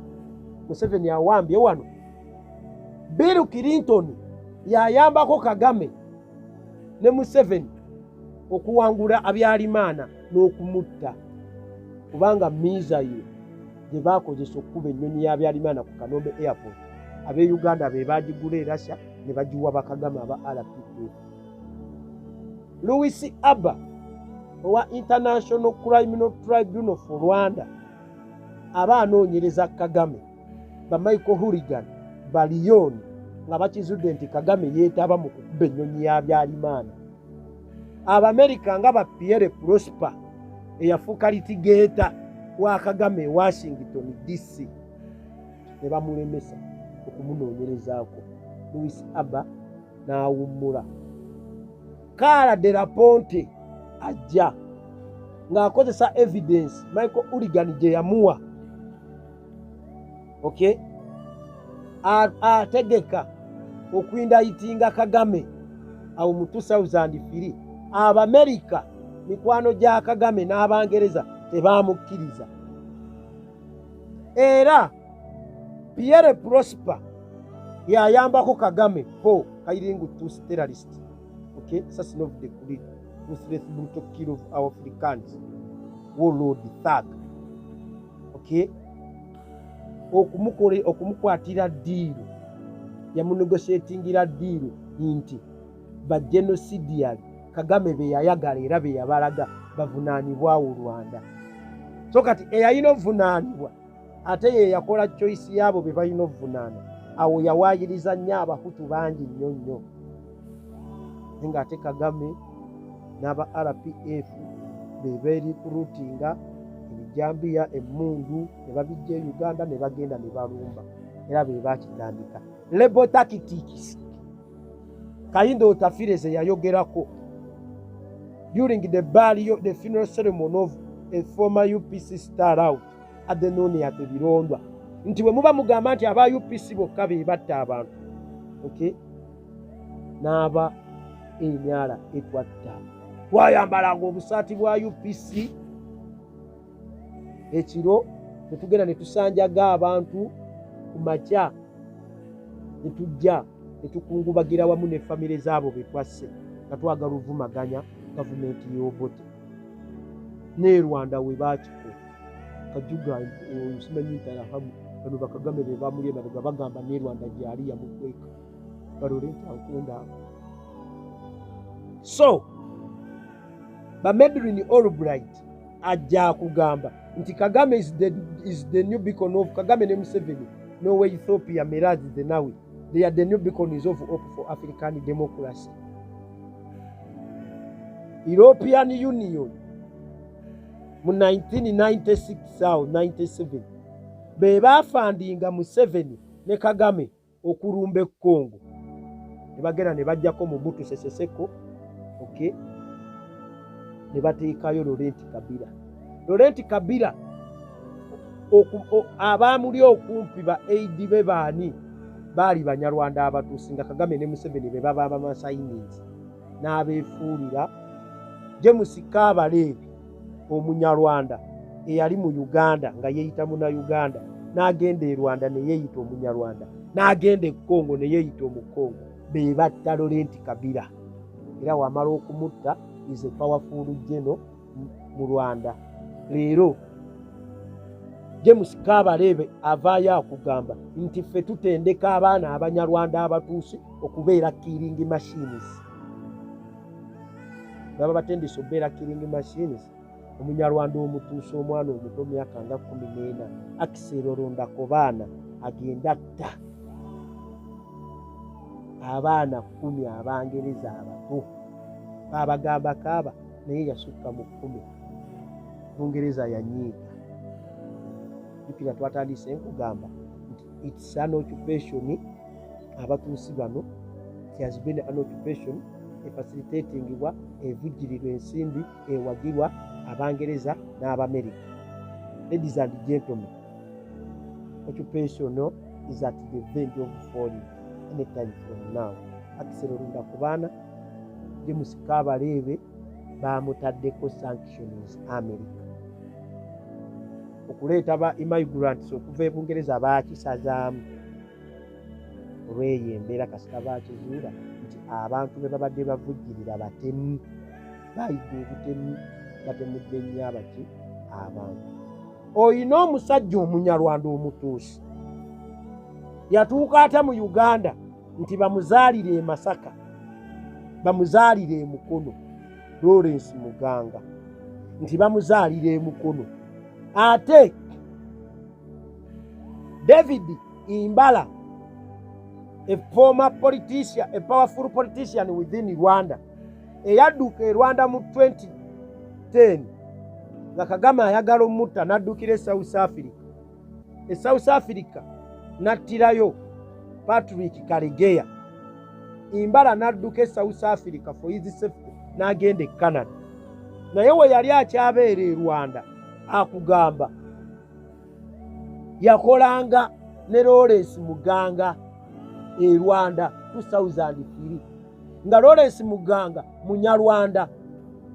Museveni awambye wano Bill Clinton yayambako Kagame ne Museveni okuwangula Abyalimaana n'okumutta kubanga mizayo gye bakozesa okuba ennyonyi y'Abyalimaana ku Kanombe airport abe Uganda be bagigula e Russia ne bagiwa bakagama aba RPF Louis Abba owa International Criminal Tribunal for Rwanda aba anoonyereza Kagame ba Michael Hooligan ba Lyon nga bakizudde nti Kagame yeetaba mu kukuba ennyonyi ya Byalimaana. Abamerika nga ba Pierre Prosper eyafuuka litigeeta wa Kagame Washington DC ne bamulemesa okumunoonyerezaako. Louis Abba n'awummula. Kala de la Ponte ajja ng'akozesa evidence Michael Hooligan gye yamuwa. Okay? Ategeka okwindayitinga Kagame awo mu 2003. Abamerika mikwano gya Kagame n'Abangereza tebamukkiriza. Era Pierre Prosper yayambako Kagame for hiring two terrorists. Okay, assassin of the Queen, ruthless brutal kill of our Africans, warlord thug. Okay, okumukwatira diiro yamunegotiatingira diiro nti ba genocidial Kagame be yayagala era be yabalaga bavunaanibwawo Rwanda. So kati eyayina ovunaanibwa ate ye yakola choice yabo be balina ovunaana. Awo yawaayiriza nnyo Abahutu bangi nnyo nnyo. Nga ate Kagame n'aba RPF be beerikurutinga ebijambiya emmundu ne babijja e Uganda ne bagenda ne balumba. Era be bakitandika. Rebel tactics. Kayindo Otafireze yayogerako during the burial, the funeral ceremony of a former UPC star out at the Noni at the Birondwa. Nti we muba mugamba nti aba UPC bokka be batta abantu. Okay? N'aba enyala etwatta. Wayambalanga obusaati bwa UPC ekiro ne tugenda ne tusanjaga abantu ku makya ne tujja ne tukungubagira wamu ne famire zaabo be twasse nga twagala ovumaganya gavumenti y'Obote ne Rwanda we baakiko Kajuga simanyi ntarahamu bano Bakagame be bamulye bano bagamba ne Rwanda gyali yamukweka balolenta nkunda. So ba Medrin Albright ajja kugamba nti Kagame is the new beacon of Kagame ne Museveni. No way Ethiopia Mirage the Nawi. They are the new beacons of hope for African democracy. European Union mu 1996 au 97 be bafandinga Museveni ne Kagame okulumba Congo. Ne bagenda ne bajjako Mobutu Sese Seko. Okay? Ne bateekayo Laurent Kabila. Laurent Kabila abamuli okumpi ba AD be baani baali Banyarwanda abatuusinga Kagame ne Museveni be baba abamasayinizi n'abeefuulira. James Kabarebe Omunyarwanda eyali mu Uganda nga yeeyita muna Uganda n'agenda e Rwanda ne yeeyita Omunyarwanda n'agenda e Congo ne yeeyita Omukongo be batta Laurent Kabila. Era wamala okumutta is a powerful general mu Rwanda. Leero James Kabarebe avaayo akugamba nti ffe tutendeka abaana Abanyarwanda abatuusi okubeera killing machines. Baba batendisa okubeera killing machines. Omunyarwanda omutuusi omwana omuto myaka nga 14 akiseerolonda ku baana agenda atta abaana 10 Abangereza abato abagamba kaaba naye yasukka mu 10 Bungereza yanyiiga. Jukira twatandise nkugamba it's an occupation abatuusi bano it has been an occupation facilitating evujjirirwa ensimbi ewagirwa Abangereza n'Abamerika. Ladies and gentlemen, occupation is at the verge of falling anytime from now. Akiserolunda ku baana James Kabarebe bamutaddeko sanctions America. Okuleeta ba immigrants okuva e Bungereza baakisazaamu olw'eyembeera kasita baakizuula nti abantu be babadde bavujjirira batemu bayiga obutemu batemudde nnyo abaki abantu. Oyina omusajja Omunyarwanda omutuusi yatuuka ata mu Uganda nti bamuzaalire e Masaka bamuzaalire e Mukono Lawrence Muganga nti bamuzaalira emukono. Ate David Imbala, a former politician, a powerful politician within Rwanda, eyadduka e Rwanda mu 2010 nga Kagame ayagala omutta n'addukira e South Africa. E South Africa n'attirayo Patrick Karegeya. Imbala n'adduka e South Africa for his safety n'agenda e Canada. Naye we yali akyabeera e Rwanda akugamba yakolanga ne Lawrence Muganga e Rwanda 2003 nga Lawrence Muganga Munyarwanda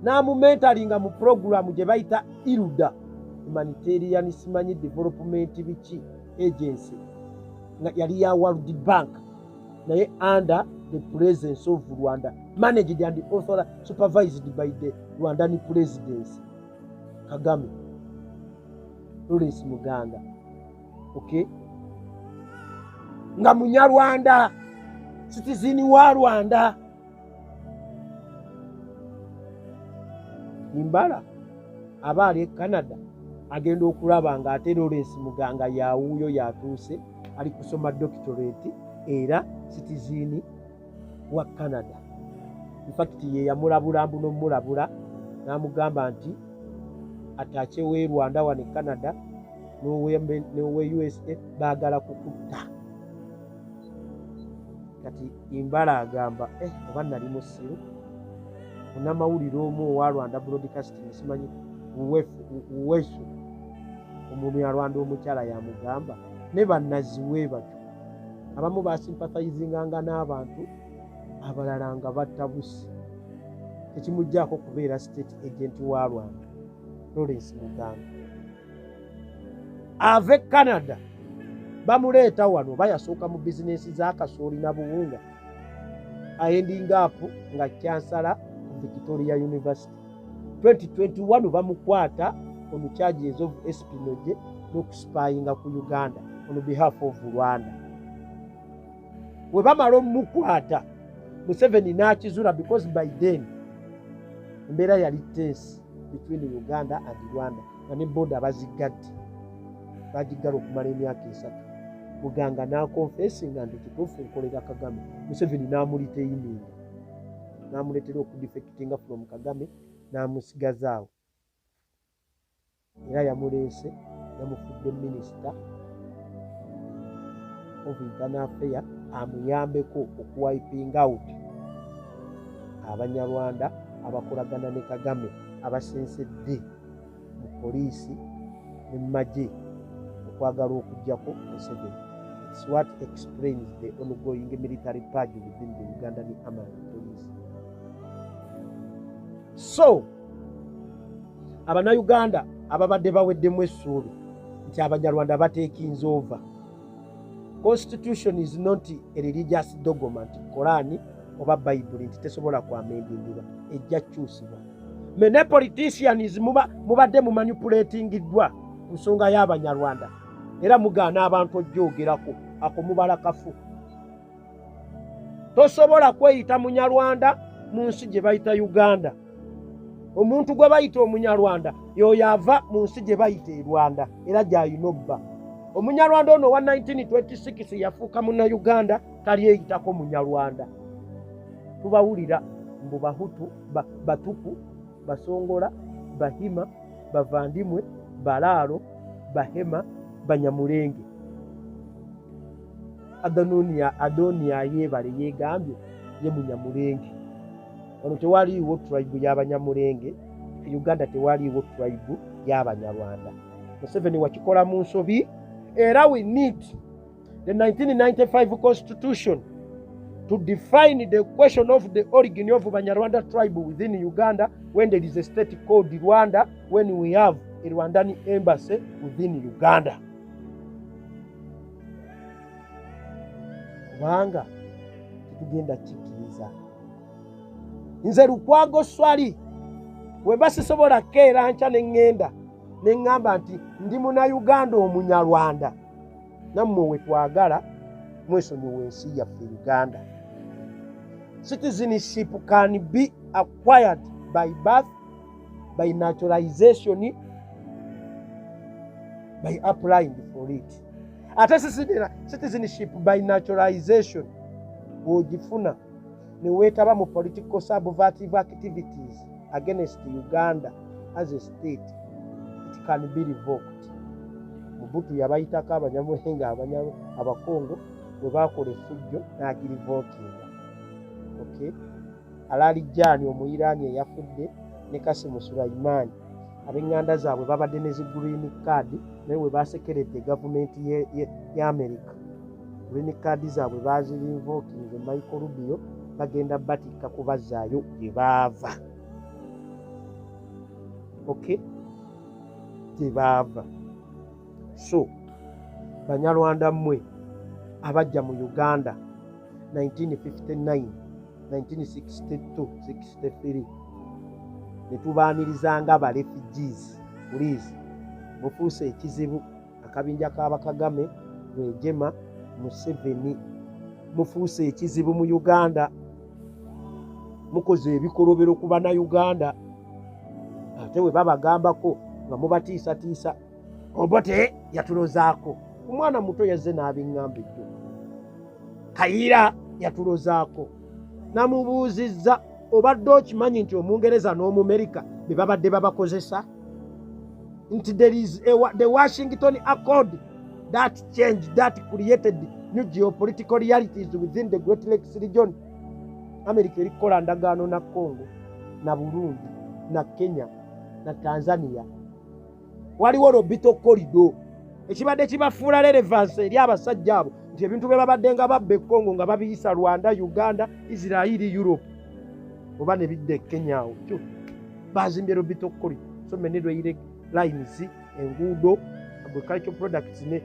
n'amumentalinga mu programu gye bayita IRUDA, Humanitarian Simanyi Development Biki Agency, nga yali ya World Bank naye under the presence of Rwanda, managed and also supervised by the Rwandan presidency. Kagame, Lawrence Muganga, okay, nga Munyarwanda, citizen wa Rwanda. Imbala abaali e Canada agenda okulaba nga ate Lawrence Muganga yawuuyo yatuuse ali kusoma doctorate era citizen wa Canada. In fact ye yamulabula mbuno mulabula n'amugamba nti ataache we Rwanda wane Canada nowe USA baagala kukutta. Kati Imbala agamba oba nali musiru munamawulire omu owa Rwanda Broadcasting simanyi uwesu Omunyarwanda omukyala yamugamba ne bannaziwe batyo abamu basympathizinganga n'abantu abalala nga battabusi tekimujjaako kubeera state agent wa Rwanda. Lawrence Muganga ave Canada bamuleeta wano bayasooka mu bizinesi za kasooli na buwunga ayendinga apo nga kyansala ku Victoria University. 2021 bamukwata on charges of espionage n'okuspyinga ku Uganda on behalf of Rwanda. We bamala omukwata Museveni n'akizula because by then embeera yali tense between Uganda and Rwanda nga ne border bazigadde bagigala okumala emyaka 3. Muganga n'akonfessinga nti kituufu nkolera Kagame. Museveni n'amulita email n'amuleetera okudefectinga from Kagame n'amusigazaawo era yamuleese yamufudde minisita of internal affairs amuyambeko okuwiping out Abanyarwanda abakolagana ne Kagame abasensedde mu poliisi ne magye okwagala okugjako Museveni. It's what explains the ongoing military purge within the Ugandan Armed Police. So Abannayuganda ababadde baweddemu essuubi nti Abanyarwanda bateekinze over. Constitution is not a religious dogma nti Korani oba Bible nti tesobola kwamendingibwa ejja kyusibwa. Mene politicians mubadde mu manipulatingidwa ku nsonga y'Abanyarwanda era mugaana abantu ojjoogerako ako mubala kafu. Tosobola kweyita Munyarwanda mu nsi gye bayita Uganda. Omuntu gwe bayita Omunyarwanda yoyo ava mu nsi gye bayita e Rwanda era gy'ayina obba. Omunyarwanda ono wa 1926 yafuuka Munnayuganda talyeyitako Munyarwanda. Tubawulira mbu Bahutu, Batuku, Basongola, Bahima, Bavandimwe, Balaalo, Bahema, Banyamulenge. Adonia yeebale yeegambye ye Munyamulenge. Wano tewaliiwo tribe y'Abanyamulenge, Uganda tewaliiwo tribe y'Abanyarwanda. Museveni wakikola mu nsobi era we need the 1995 Constitution to define the question of the origin of Banyarwanda tribe within Uganda when there is a state called Rwanda, when we have a Rwandan embassy within Uganda. Kubanga tugenda kikiriza. Nze Lukwago Swali weba sisobola keera ncha n'engenda n'engamba nti ndi Munnayuganda Omunyarwanda nammwe we twagala mwesonyiwe ensi yaffe Uganda. Citizenship can be acquired by birth, by naturalization, by applying for it. Ate citizenship by naturalization ogifuna ne weetaba mu political subversive activities against Uganda as a state, it can be revoked. Mobutu yabayitako Abanyamulenge Abakongo bwe bakola effujjo n'agirivokinga. Okay? Alali Jani Omuyirani eyafudde ne Kasimu Sulaiman ab'enganda zaabwe babadde ne zi green card naye we basekeredde gavumenti ya America. Green card zaabwe bazirinvokinze Michael Rubio bagenda batikka kubazzaayo gye baava. Okay? Gye baava. So, Banyarwanda mmwe abajja mu Uganda 1959, 1962, 63 ne tubaanirizanga aba refugees. Please, mufuuse ekizibu akabinja k'Abakagame Rwejema Museveni mufuuse ekizibu mu Uganda, mukoze ebikolobero ku Bannayuganda ate we babagambako nga mubatiisatiisa Obote yatulozaako. Omwana muto yazze n'abiŋŋamba ejjo. Kayiira yatulozaako. Namubuuzizza obadde okimanyi nti Omungereza n'Omumerika be babadde babakozesa? Nti there is the Washington Accord that changed, that created new geopolitical realities within the Great Lakes region. Amerika erikola ndagaano na Congo, na Burundi, na Kenya, na Tanzania. Waliwo Lobito Corridor ekibadde kibafuula relevance eri abasajja abo nti ebintu bye babadde nga babba Congo nga babiyisa Rwanda, Uganda, Israel, Europe oba ne bidde Kenya awo kyo bazimbye Lobito Corridor. So many rail lines, enguudo, agricultural products ne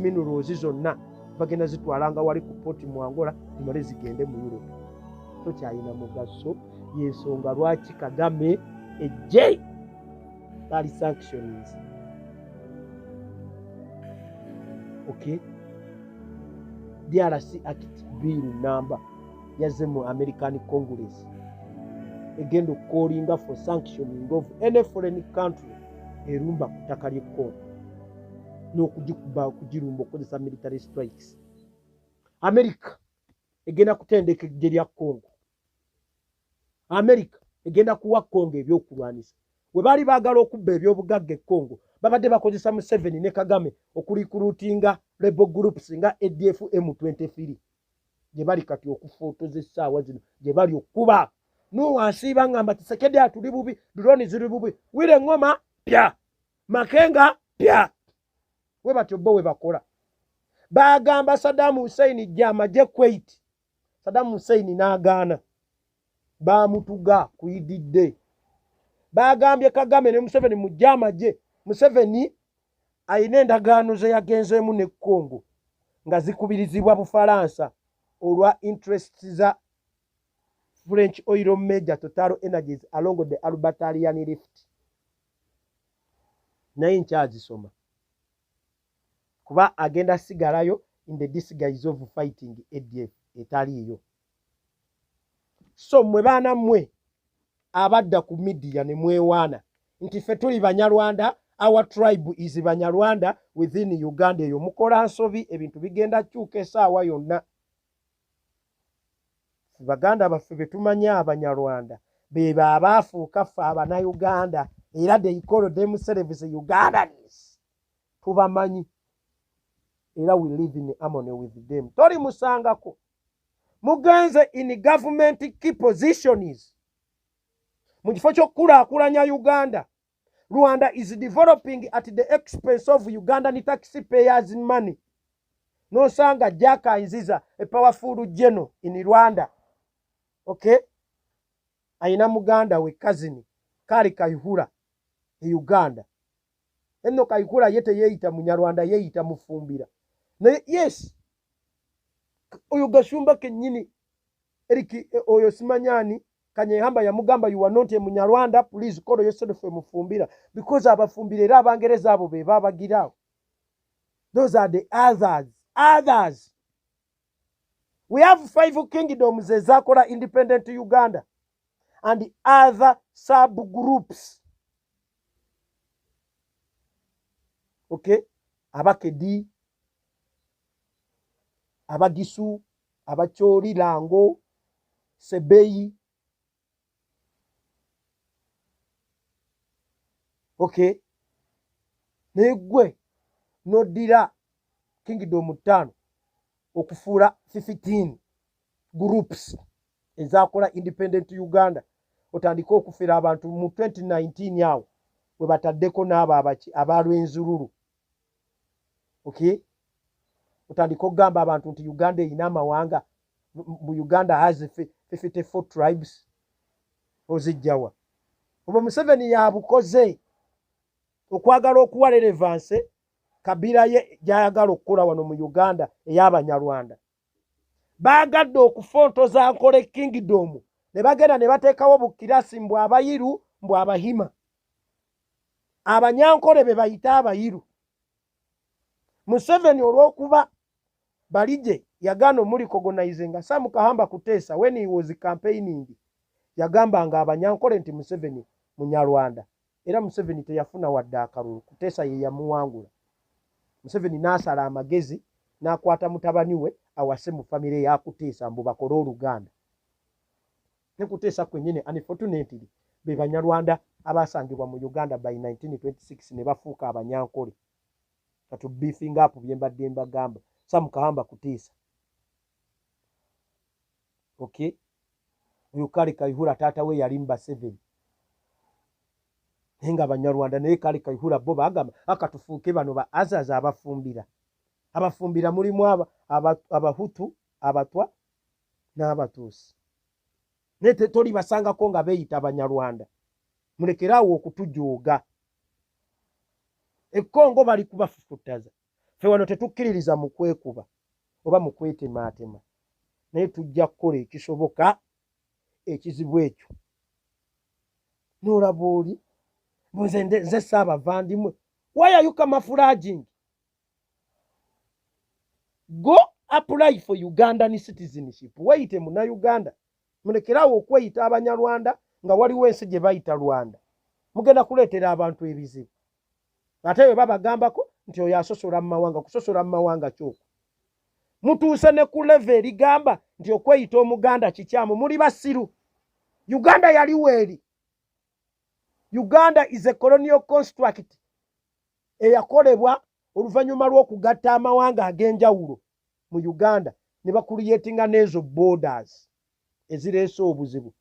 minerals zonna bagenda zitwalanga wali ku port mu Angola zimale zigende mu Europe. So kyayina mugaso yensonga lwaki Kagame ejje bali sanctions. Okay? DRC Act Bill number yazze mu American Congress egenda calling for sanctioning of any foreign country erumba ku ttaka ly'e Congo n'okugikuba okugirumba okukozesa military strikes. America egenda kutendeka eggye lya Congo. America egenda kuwa Congo ebyokulwanisa. We bali baagala okubba ebyobugagga e Congo babadde bakozesa Museveni ne Kagame okurikurutinga rebel groups nga ADF M23 gye bali kati okufotoza essaawa zino gye bali okuba nuwansiiba ngamba Tshisekedi atuli bubi, drone ziri bubi, Wile Ngoma pya, Makenga pya. We batyo bo we bakola. Bagamba Saddam Hussein jama je Kuwait. Saddam Hussein n'agaana. Bamutuga kuyididde. Bagambye Kagame ne Museveni mu jama je. Museveni ayina endagaano ze yagenzeemu ne Congo nga zikubirizibwa Bufalansa olwa interests za French oil major Total Energies along the Albertarian Rift. Naye nkyazisoma kuba agenda sigalayo in the disguise of fighting ADF etaliyo. So mwe baana mmwe abadda ku media ne mwewaana nti ffe tuli Banyarwanda, our tribe is Banyarwanda within Uganda. Eyo mukola nsobi, ebintu bigenda kyuka essaawa yonna. Baganda baffe be tumanya Abanyarwanda be abaafuuka ffe Abannayuganda era they call themselves Ugandans. Tubamanyi era we live in harmony with them. Tori musangako mugenze in government key positions mu kifo ky'okulaakulanya Uganda. Rwanda is developing at the expense of Ugandan taxpayers' money. No sanga Jaka Nziza, a powerful general in Rwanda. Okay? Aina Muganda we cousin Kari Kayihura Uganda. Eno Kayihura yete yeita Munyarwanda yeita Mufumbira. Yes. Oyo Gashumba kenyini Eriki oyo Simanyani Kanyehamba ya Mugamba, you are not a Munyarwanda, please call yourself a Mufumbira, because Abafumbira era Abangereza abo be babagirawo. Those are the others. We have 5 kingdoms ezakola independent Uganda. and other subgroups. Okay, Abakedi, Abagisu, Abachori, Lango, Sebeyi. Okay, negwe nodira Kingdom 5 okufura 15 groups ezakola independent Uganda, otandika okufira abantu mu 2019 yawo we bataddeko n'abo abalwenzululu. Okay, otandika okugamba abantu nti Uganda erina amawanga, mu Uganda has 54 tribes. Ozijjawa obo Museveni yabukoze okwagala okuwa relevance Kabila ye gyayagala okukola wano mu Uganda ey'Abanyarwanda. Baagadde okufontoza nkole kingdom ne bagenda ne bateekawo bukirasi mbw abayiru mbw abahima. Abanyankole be bayita abayiru. Museveni olw'okuba balije yagano muri cognizinga Sam Kahamba Kuteesa when he was campaigning yagambanga Abanyankole nti Museveni Munyarwanda, era Museveni teyafuna wadde akalulu. Kuteesa ye yamuwangula. Museveni n'asala amagezi n'akwata mutabani we awase mu famire ya Kuteesa mbu bakole Oluganda. Ne Kuteesa kwennyini unfortunately be Banyarwanda abasangibwa mu Uganda by 1926 ne bafuuka Abanyankole. Katu beefing up byembadde mbagamba Sam Kahamba Kuteesa. Okay, uyu Kale Kayihura taata we yali mba 7 henga Abanyarwanda naye Kale Kayihura bo bagamba akatufuuke bano ba azaza abafumbira. Abafumbira mulimu Abahutu, Abatwa n'Abatuusi. Nete toli basangako nga beeyita Abanyarwanda. Mulekerawo okutujooga. Ekongo bali kubafufutaza. Ffe wano tetukkiririza mu kwekuba oba mu kwetemaatema. Naye tujja kukola ekisoboka ekizibu ekyo. N'olaba oli nze Ssaabavandimwe, why are you camouflaging? Go apply for Ugandan citizenship. Weyite muna Uganda. Mulekerawo okweyita Abanyarwanda nga waliwo ensi gye bayita Rwanda. Mugenda kuleetera abantu ebizibu. Ate we babagambako nti oyo asosola mu mawanga. Kusosola mu mawanga kyoko. Mutuuse ne ku level erigamba nti okweyita Omuganda kikyamu. Muli basiru. Uganda yali weeri. Uganda is a colonial construct eyakolebwa oluvannyuma lw'okugatta amawanga ag'enjawulo mu Uganda ne bakuliyetinga n'ezo borders ezireese obuzibu.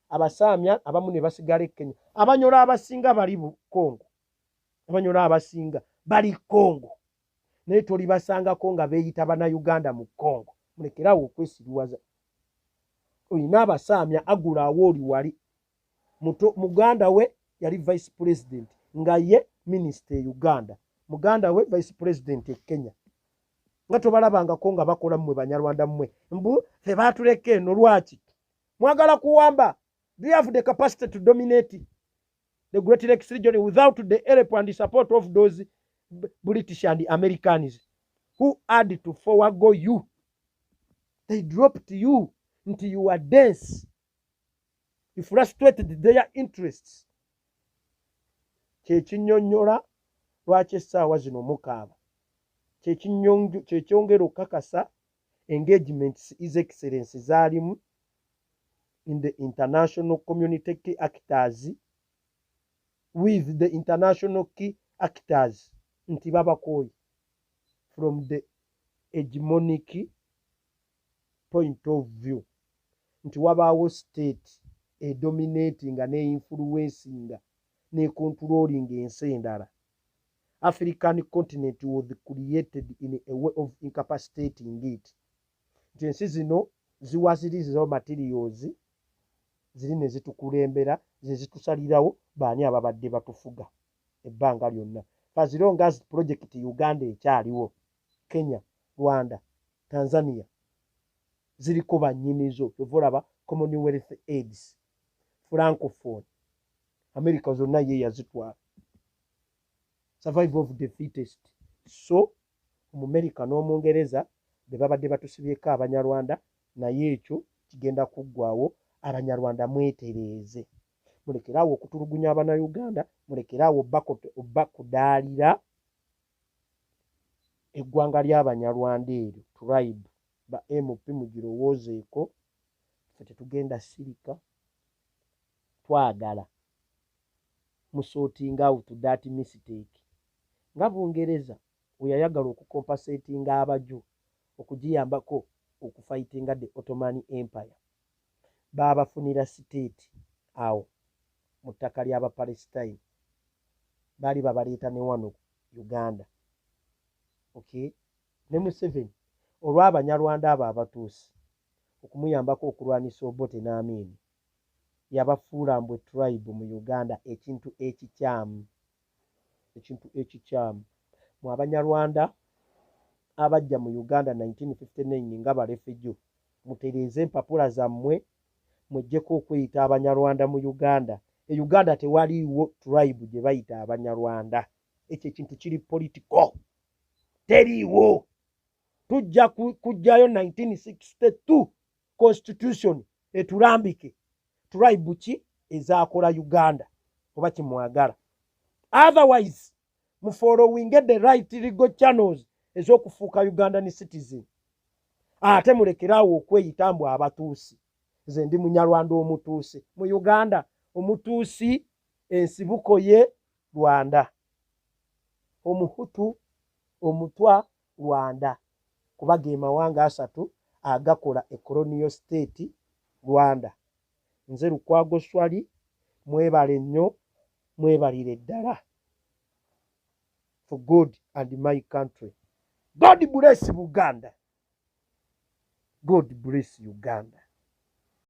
Abasaamya abamu ne basigala e Kenya. Abanyola abasinga bali Congo. Abanyola abasinga bali Congo. Naye toli basangako nga beeyita Bannayuganda mu Congo. Mulekerawo okwesiriwaza. Oyina abasaamya agula awooli wali. Muganda we yali vice president nga ye minister e Uganda. Muganda we vice president e Kenya. Nga tobalabangako nga bakola mmwe Banyarwanda mmwe. Mbu fe baatuleka eno lwaki? Mwagala kuwamba. Do you have the capacity to dominate the Great Lakes region without the help and the support of those British and Americans who had to forego you? They dropped you into your dense. You frustrated their interests. Kyekinyonnyola lwaki essaawa zino mukaaba. Kyekyongera okukakasa engagements His Excellency zaalimu in the international community key actors with the international key actors nti babakooyi from the hegemonic point of view nti wabaawo state dominating ne influencing ne controlling ensi endala. African continent was created in a way of incapacitating it. Nti ensi zino ziwa zirizo materials ziri ne zitukulembera ze zitusalirawo baani ababadde batufuga ebbanga lyonna. As long as project Uganda ekyaliwo, Kenya, Rwanda, Tanzania ziriko bannyinizo. Ovolaba Commonwealth AIDS, Francophone, America zonna ye yazitwala. Survival of the fittest. So Omumerika n'Omungereza be babadde batusibyeko Abanyarwanda naye ekyo kigenda kuggwawo Abanyarwanda mwetereeze, mulekerawo okutulugunya Abannayuganda, mulekerawo obba kudaalira eggwanga ly'Abanyarwanda eryo tribe ba MP mugirowoozeeko. Ffe tetugenda sirika, twagala musorting out that mistake. Nga Bungereza weyayagala okukompensatinga Abaju okugiyambako okufightinga the Ottoman Empire, baabafunira state awo mu ttaka ly'Abapalestine, baali babaleeta ne wano Uganda. Okay? Ne Museveni olw'Abanyarwanda abo abatuusi okumuyambako okulwanisa Obote n'Amin, yabafuula mbwe tribe mu Uganda, ekintu ekikyamu, ekintu ekikyamu. Mu Abanyarwanda abajja mu Uganda 1959 nga balefejo, mutereeze empapula zammwe, mujjeko okweyita Abanyarwanda mu Uganda. E Uganda tewaliiwo tribe gye bayita Abanyarwanda. Ekyo ekintu kiri political, teriiwo. Tujja kujjayo 1962 constitution etulambike tribe ki ezaakola Uganda oba kimwagala. Otherwise mu following the right legal channels ez'okufuuka Ugandan citizen, ate mulekerawo okweyita mbw abatuusi. Nze ndi Munyarwanda omutuusi mu Uganda, omutuusi ensibuko ye Rwanda, Omuhutu Omutwa Rwanda, kuba ge mawanga asatu agakola a colonial state Rwanda. Nze Lukwago Swali, mwebale nnyo, mwebalire ddala. For God and my country. God bless Uganda. God bless Uganda.